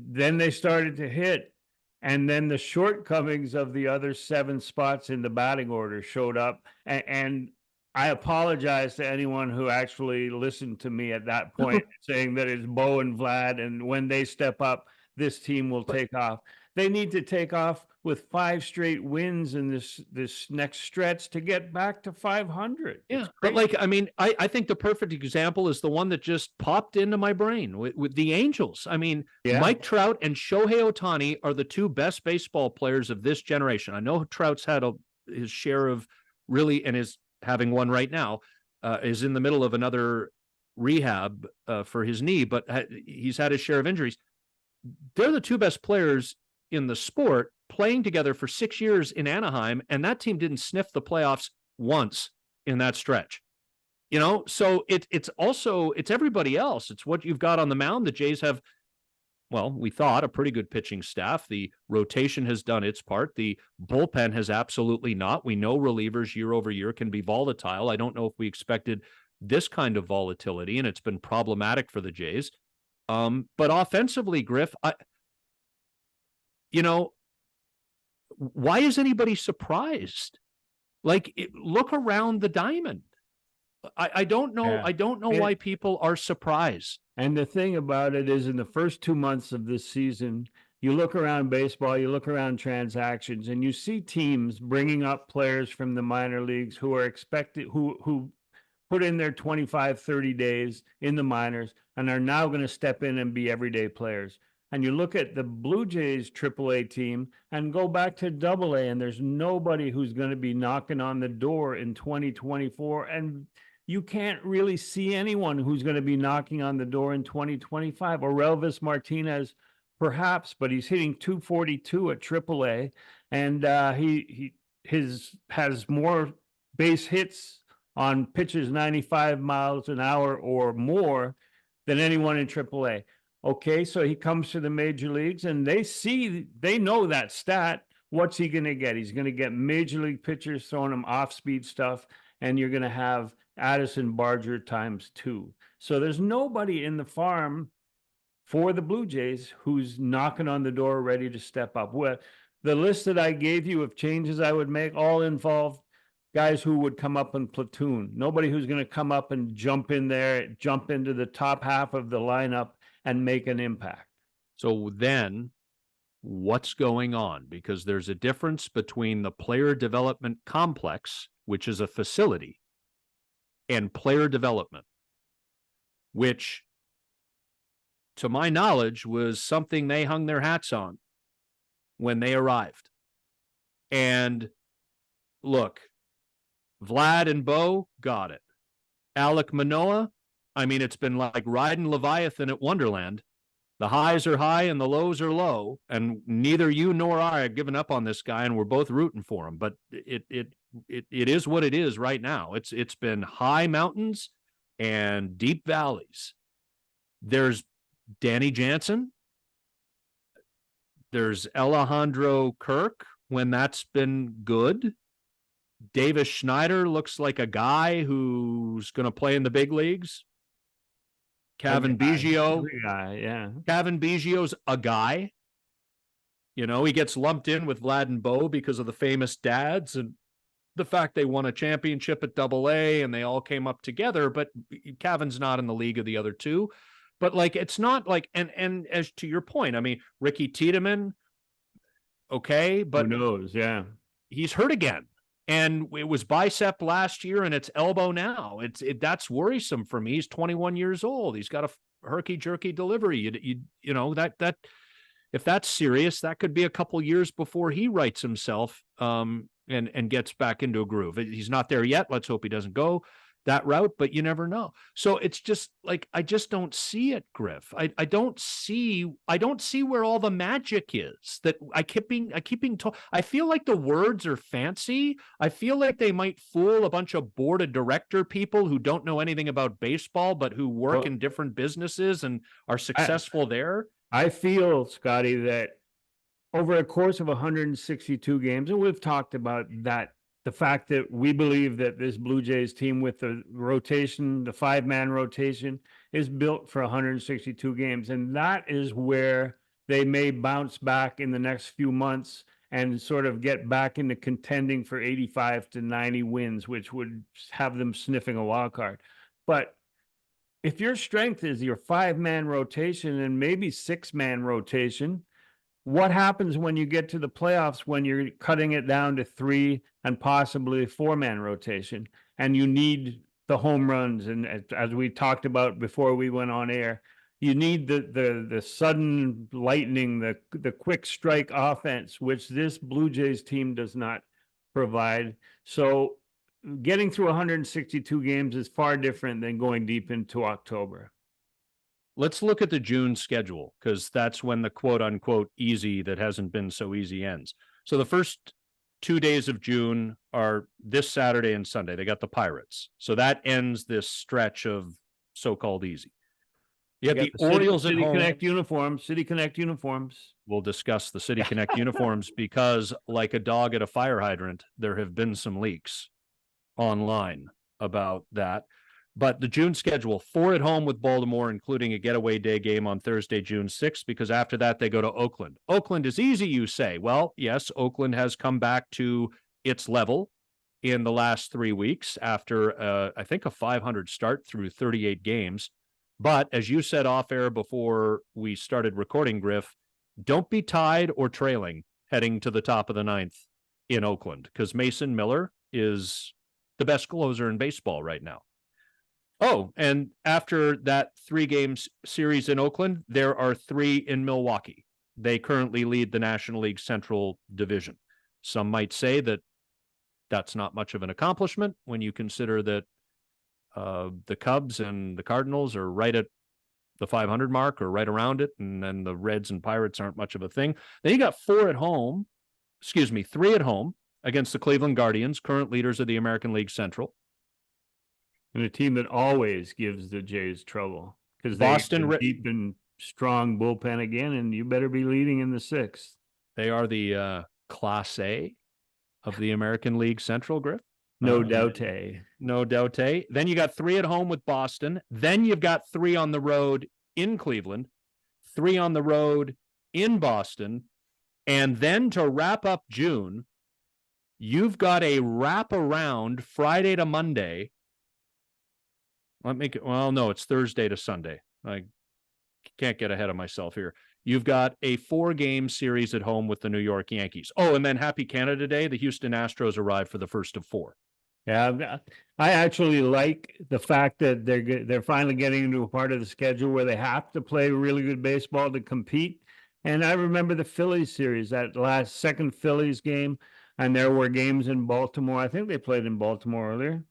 then they started to hit. And then the shortcomings of the other 7 spots in the batting order showed up. And I apologize to anyone who actually listened to me at that point, saying that it's Bo and Vlad, and when they step up, this team will take off. They need to take off with 5 straight wins in this next stretch to get back to 500. Yeah, but I think the perfect example is the one that just popped into my brain with the Angels. Mike Trout and Shohei Ohtani are the 2 best baseball players of this generation. I know Trout's had his share of really, and is having one right now, is in the middle of another rehab for his knee, but he's had his share of injuries. They're the 2 best players in the sport, playing together for 6 years in Anaheim, and that team didn't sniff the playoffs once in that stretch. So it's everybody else. It's what you've got on the mound. The Jays have, we thought, a pretty good pitching staff. The rotation has done its part. The bullpen has absolutely not. We know relievers year over year can be volatile. I don't know if we expected this kind of volatility, and it's been problematic for the Jays. But offensively, Griff, why is anybody surprised? Look around the diamond. I don't know. Yeah. I don't know why people are surprised. And the thing about it is, in the first 2 months of this season, you look around baseball, you look around transactions, and you see teams bringing up players from the minor leagues who are expected, who put in their 25, 30 days in the minors and are now going to step in and be everyday players. And you look at the Blue Jays AAA team and go back to AA, and there's nobody who's going to be knocking on the door in 2024. And you can't really see anyone who's going to be knocking on the door in 2025. Or Elvis Martinez, perhaps, but he's hitting 242 at AAA, and he has more base hits on pitches 95 miles an hour or more than anyone in AAA. Okay, so he comes to the major leagues, and they know that stat. What's he going to get? He's going to get major league pitchers throwing him off-speed stuff, and you're going to have Addison Barger ×2. So there's nobody in the farm for the Blue Jays who's knocking on the door ready to step up. What the list that I gave you of changes I would make all involved guys who would come up in platoon. Nobody who's going to come up and jump in there, jump into the top half of the lineup and make an impact. So then what's going on? Because there's a difference between the player development complex, which is a facility, and player development, which, to my knowledge, was something they hung their hats on when they arrived. And look, Vlad and Bo got it. Alek Manoah, I mean, it's been like riding Leviathan at Wonderland. The highs are high and the lows are low, and neither you nor I have given up on this guy, and we're both rooting for him. But it is what it is right now. It's been high mountains and deep valleys. There's Danny Jansen. There's Alejandro Kirk when that's been good. Davis Schneider looks like a guy who's going to play in the big leagues. Kevin Biggio. Yeah. Kevin Biggio's a guy. You know, he gets lumped in with Vlad and Bo because of the famous dads and the fact they won a championship at AA and they all came up together, but Kevin's not in the league of the other two. But like, it's not like, and as to your point, I mean, Ricky Tiedemann, okay, but who knows? Yeah. He's hurt again. And it was bicep last year and it's elbow now. That's worrisome for me. He's 21 years old. He's got a herky jerky delivery. You know, that if that's serious, that could be a couple years before he rights himself and gets back into a groove. He's not there yet. Let's hope he doesn't go that route, but you never know. So it's just like, I just don't see it, Griff. I don't see where all the magic is. That I keep being told. I feel like the words are fancy. I feel like they might fool a bunch of board of director people who don't know anything about baseball, but who work in different businesses and are successful there. I feel, Scotty, that over a course of 162 games, and we've talked about that, the fact that we believe that this Blue Jays team with the rotation, the 5-man rotation, is built for 162 games. And that is where they may bounce back in the next few months and sort of get back into contending for 85 to 90 wins, which would have them sniffing a wild card. But if your strength is your 5-man rotation and maybe 6-man rotation, what happens when you get to the playoffs when you're cutting it down to 3 and possibly 4-man rotation and you need the home runs? And as we talked about before we went on air, you need the sudden lightning, the quick strike offense, which this Blue Jays team does not provide. So getting through 162 games is far different than going deep into October. Let's look at the June schedule, because that's when the quote unquote easy that hasn't been so easy ends. So the first 2 days of June are this Saturday and Sunday. They got the Pirates. So that ends this stretch of so-called easy. You have the Orioles at home. City Connect uniforms. We'll discuss the City Connect uniforms because, like a dog at a fire hydrant, there have been some leaks online about that. But the June schedule, 4 at home with Baltimore, including a getaway day game on Thursday, June 6th, because after that, they go to Oakland. Oakland is easy, you say. Well, yes, Oakland has come back to its level in the last 3 weeks after, I think, a 500 start through 38 games. But as you said off air before we started recording, Griff, don't be tied or trailing heading to the top of the 9th in Oakland, because Mason Miller is the best closer in baseball right now. Oh, and after that 3-game series in Oakland, there are 3 in Milwaukee. They currently lead the National League Central Division. Some might say that that's not much of an accomplishment when you consider that the Cubs and the Cardinals are right at the 500 mark or right around it, and then the Reds and Pirates aren't much of a thing. Then you got 3 at home against the Cleveland Guardians, current leaders of the American League Central. And a team that always gives the Jays trouble because Boston deep and strong bullpen again, and you better be leading in the 6th. They are the Class A of the American League Central, Griff. No doubt. No doubt. Then you got 3 at home with Boston. Then you've got 3 on the road in Cleveland, 3 on the road in Boston. And then to wrap up June, you've got a wraparound Friday to Monday. No, it's Thursday to Sunday. I can't get ahead of myself here. You've got a 4-game series at home with the New York Yankees. Oh, and then Happy Canada Day, the Houston Astros arrive for the first of 4. Yeah, I actually like the fact that they're finally getting into a part of the schedule where they have to play really good baseball to compete. And I remember the Phillies series, that last second Phillies game, and there were games in Baltimore. I think they played in Baltimore earlier.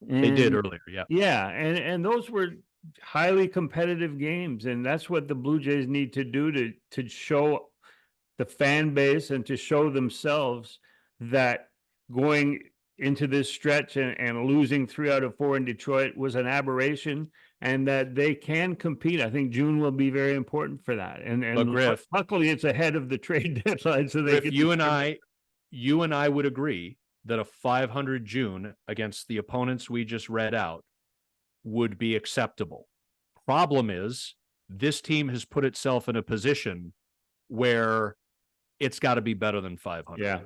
They did earlier, yeah. Yeah, and those were highly competitive games, and that's what the Blue Jays need to do to show the fan base and to show themselves that going into this stretch and losing 3 out of 4 in Detroit was an aberration, and that they can compete. I think June will be very important for that. And Griff, luckily it's ahead of the trade deadline, so Griff, you and I would agree that a 500 June against the opponents we just read out would be acceptable. Problem is, this team has put itself in a position where it's got to be better than 500. Yeah.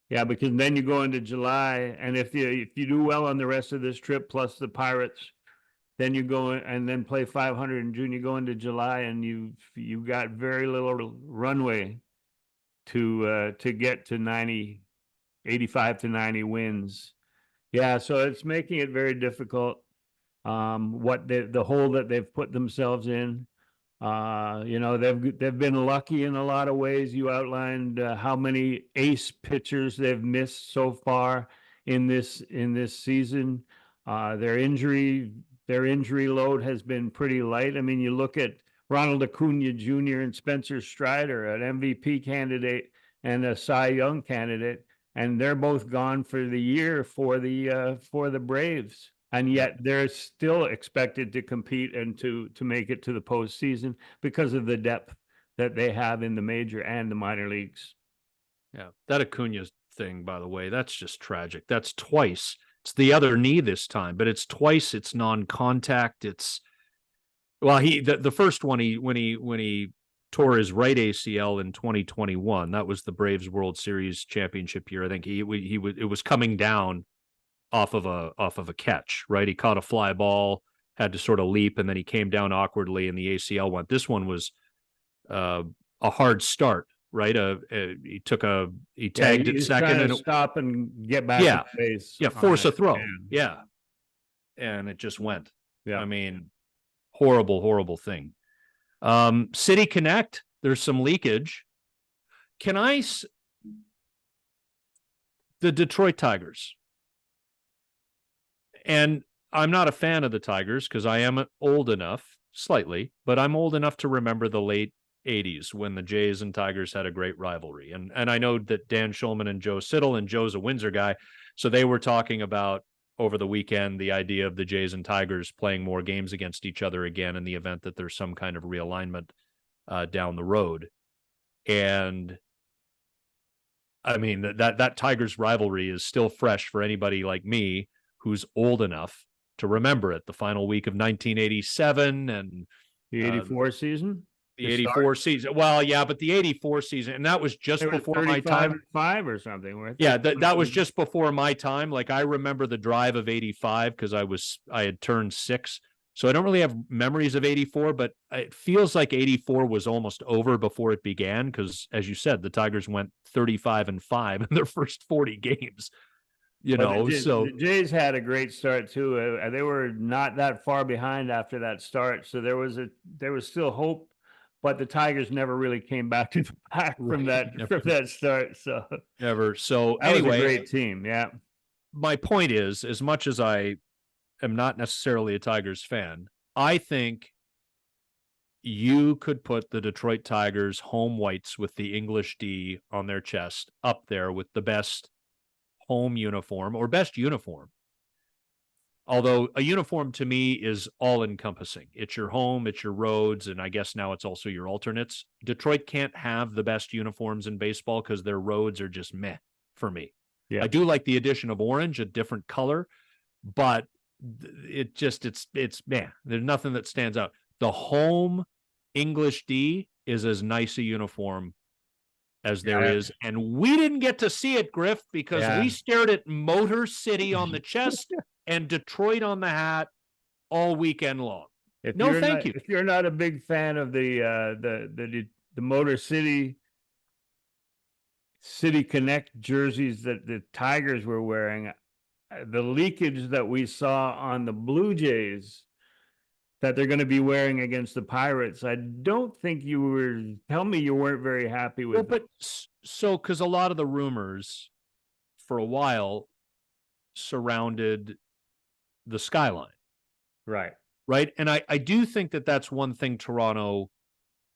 Yeah, because then you go into July, and if you do well on the rest of this trip, plus the Pirates, then you go and then play 500 in June. You go into July, and you got very little runway to get to 90, 85 to 90 wins. Yeah, so it's making it very difficult. What the hole that they've put themselves in. They've been lucky in a lot of ways. You outlined how many ace pitchers they've missed so far in this season. Their injury load has been pretty light. I mean, you look at Ronald Acuna Jr. and Spencer Strider, an MVP candidate and a Cy Young candidate, and they're both gone for the year for the Braves. And yet they're still expected to compete and to make it to the postseason because of the depth that they have in the major and the minor leagues. Yeah, that Acuna thing, by the way, that's just tragic. That's twice. It's the other knee this time, but it's twice. It's non-contact. The first one when he tore his right ACL in 2021. That was the Braves World Series championship year. I think it was coming down off of a catch, right? He caught a fly ball, had to sort of leap, and then he came down awkwardly and the ACL went. This one was a hard start, right? He tagged it second and stop and get back to base. Yeah, force a throw. Yeah. And it just went. Yeah. I mean, horrible thing. City Connect, there's some leakage. The Detroit Tigers. And I'm not a fan of the Tigers because I am old enough, slightly, but I'm old enough to remember the late 80s when the Jays and Tigers had a great rivalry. And I know that Dan Schulman and Joe Siddle, and Joe's a Windsor guy, so they were talking about over the weekend the idea of the Jays and Tigers playing more games against each other again in the event that there's some kind of realignment down the road. And I mean, that Tigers rivalry is still fresh for anybody like me who's old enough to remember it. The final week of 1987 and the 84 season. The 84 season. Well, yeah, but the 84 season, and that was just before my time. 5 or something. Yeah, that was just before my time. Like, I remember the drive of 85 because I had turned 6. So I don't really have memories of 84, but it feels like 84 was almost over before it began because, as you said, the Tigers went 35-5 in their first 40 games. The Jays had a great start too. They were not that far behind after that start, so there was still hope. But the Tigers never really came back from that start. So never. So that was a great team. Yeah. My point is, as much as I am not necessarily a Tigers fan, I think you could put the Detroit Tigers home whites with the English D on their chest up there with the best home uniform or best uniform. Although a uniform to me is all encompassing. It's your home, it's your roads, and I guess now it's also your alternates. Detroit can't have the best uniforms in baseball because their roads are just meh for me. Yeah. I do like the addition of orange, a different color, but it's man, there's nothing that stands out. The home English D is as nice a uniform as there is. And we didn't get to see it, Griff, because we stared at Motor City on the chest and Detroit on the hat all weekend long. Thank you. If you're not a big fan of the Motor City Connect jerseys that the Tigers were wearing, the leakage that we saw on the Blue Jays that they're going to be wearing against the Pirates, I don't think tell me you weren't very happy with. Well, but so, because a lot of the rumors for a while surrounded the skyline. Right. Right. And I do think that that's one thing Toronto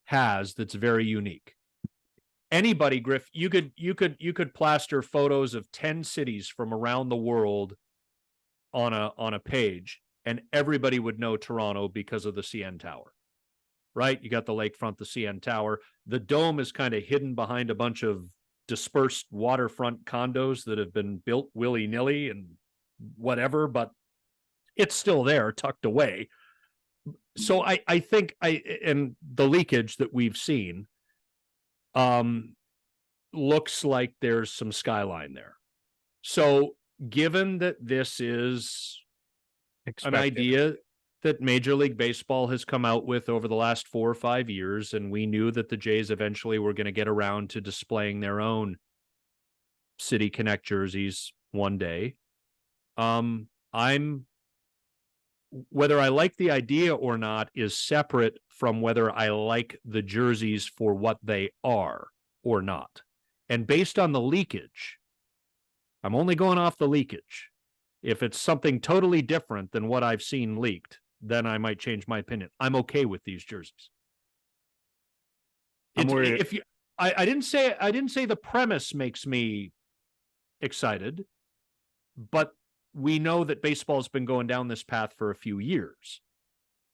has that's very unique. Anybody, Griff, you could plaster photos of 10 cities from around the world on a page, and everybody would know Toronto because of the CN Tower, right? You got the lakefront, the CN Tower. The dome is kind of hidden behind a bunch of dispersed waterfront condos that have been built willy-nilly and whatever, but it's still there, tucked away. So I think and the leakage that we've seen looks like there's some skyline there. So given that this is an idea that Major League Baseball has come out with over the last 4 or 5 years, and we knew that the Jays eventually were going to get around to displaying their own City Connect jerseys one day. Whether I like the idea or not is separate from whether I like the jerseys for what they are or not. And based on the leakage, I'm only going off the leakage. If it's something totally different than what I've seen leaked, then I might change my opinion. I'm okay with these jerseys. I didn't say the premise makes me excited, but we know that baseball's been going down this path for a few years.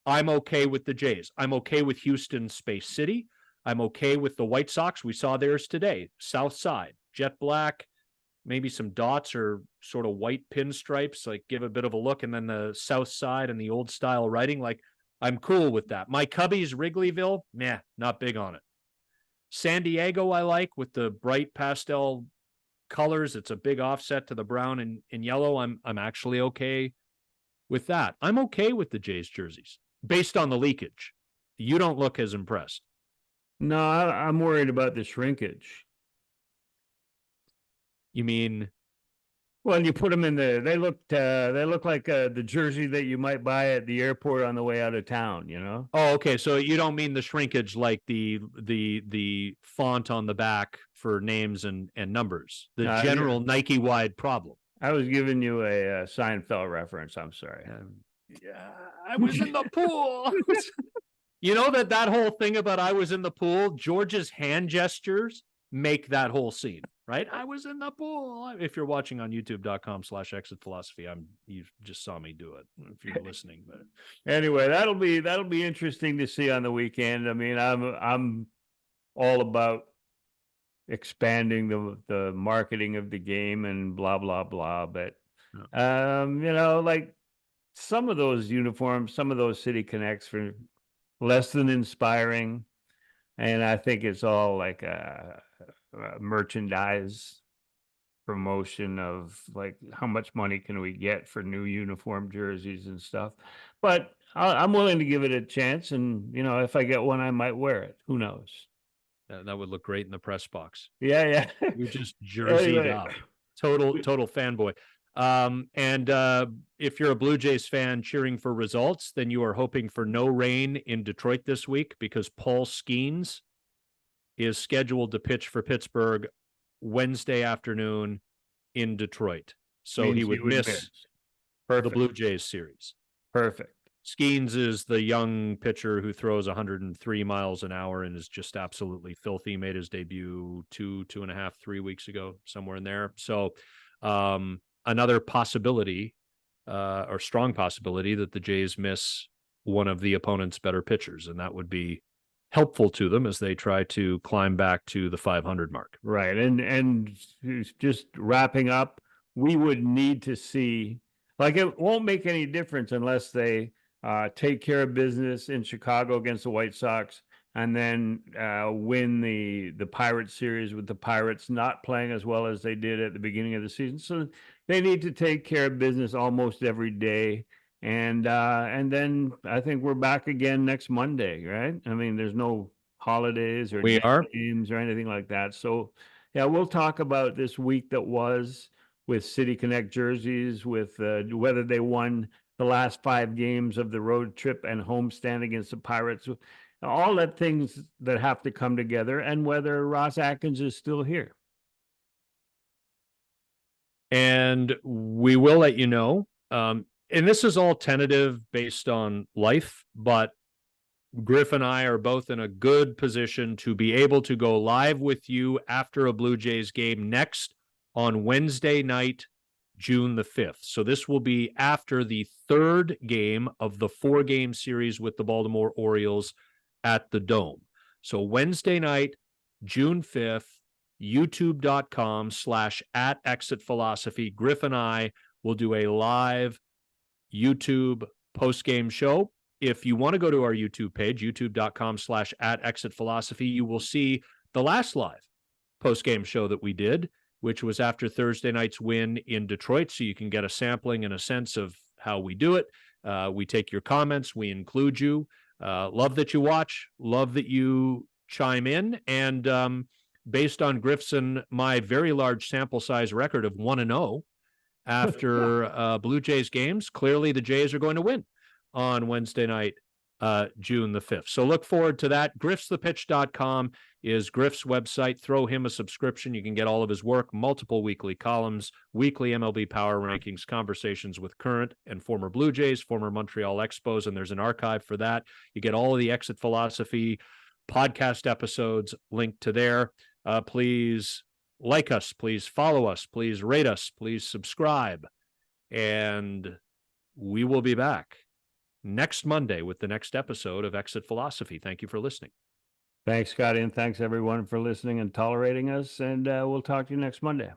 I'm okay with the Jays. I'm okay with Houston Space City. I'm okay with the White Sox. We saw theirs today. South side, jet black, maybe some dots or sort of white pinstripes, like give a bit of a look. And then the south side and the old style writing, like I'm cool with that. My Cubbies, Wrigleyville, not big on it. San Diego, I like with the bright pastel colors. It's a big offset to the brown and yellow. I'm actually okay with that. I'm okay with the Jays jerseys based on the leakage. You don't look as impressed. No, I'm worried about the shrinkage. You mean? Well, you put them in they look like the jersey that you might buy at the airport on the way out of town, you know? Oh, okay. So you don't mean the shrinkage like the font on the back for names and numbers, the general Nike wide problem. I was giving you a Seinfeld reference. I'm sorry. Yeah, I was in the pool. You know that whole thing about I was in the pool, George's hand gestures make that whole scene, right? I was in the pool. If you're watching on youtube.com/exit philosophy, you just saw me do it if you're listening. But anyway, that'll be interesting to see on the weekend. I mean, I'm all about expanding the marketing of the game and blah blah blah, but like some of those uniforms, some of those City Connects for less than inspiring, and I think it's all like a merchandise promotion of like how much money can we get for new uniform jerseys and stuff. But I'm willing to give it a chance, and if I get one, I might wear it. Who knows? That would look great in the press box. Yeah. You're just jerseyed up. Total fanboy. And if you're a Blue Jays fan cheering for results, then you are hoping for no rain in Detroit this week because Paul Skeens is scheduled to pitch for Pittsburgh Wednesday afternoon in Detroit. So he would miss the Blue Jays series. Perfect. Skeens is the young pitcher who throws 103 miles an hour and is just absolutely filthy. Made his debut 2.5, 3 weeks ago, somewhere in there. So another possibility or strong possibility that the Jays miss one of the opponent's better pitchers, and that would be helpful to them as they try to climb back to the 500 mark. Right. And just wrapping up, we would need to see, like, it won't make any difference unless they take care of business in Chicago against the White Sox and then win the Pirates series with the Pirates not playing as well as they did at the beginning of the season. So they need to take care of business almost every day. And then I think we're back again next Monday, right? I mean, there's no holidays or We are. games or anything like that. So yeah, we'll talk about this week that was with City Connect jerseys, with whether they won the last 5 games of the road trip and homestand against the Pirates, all that things that have to come together, and whether Ross Atkins is still here. And we will let you know. And this is all tentative based on life, but Griff and I are both in a good position to be able to go live with you after a Blue Jays game next on Wednesday night, June the 5th. So this will be after the 3rd game of the 4-game series with the Baltimore Orioles at the Dome. So Wednesday night, June 5th, youtube.com/@exitphilosophy. Griff and I will do a live YouTube post-game show. If you want to go to our YouTube page, youtube.com/@exitphilosophy, you will see the last live post-game show that we did, which was after Thursday night's win in Detroit. So you can get a sampling and a sense of how we do it. We take your comments. We include you. Love that you watch. Love that you chime in. And based on Griff's and my very large sample size record of 1-0 after Blue Jays games, clearly the Jays are going to win on Wednesday night, June the 5th. So look forward to that. Griffsthepitch.com is Griff's website. Throw him a subscription. You can get all of his work, multiple weekly columns, weekly MLB power rankings, conversations with current and former Blue Jays, former Montreal Expos, and there's an archive for that. You get all of the Exit Philosophy podcast episodes linked to there. Please like us, please follow us, please rate us, please subscribe. And we will be back next Monday with the next episode of Exit Philosophy. Thank you for listening. Thanks, Scotty, and thanks everyone for listening and tolerating us. And we'll talk to you next Monday.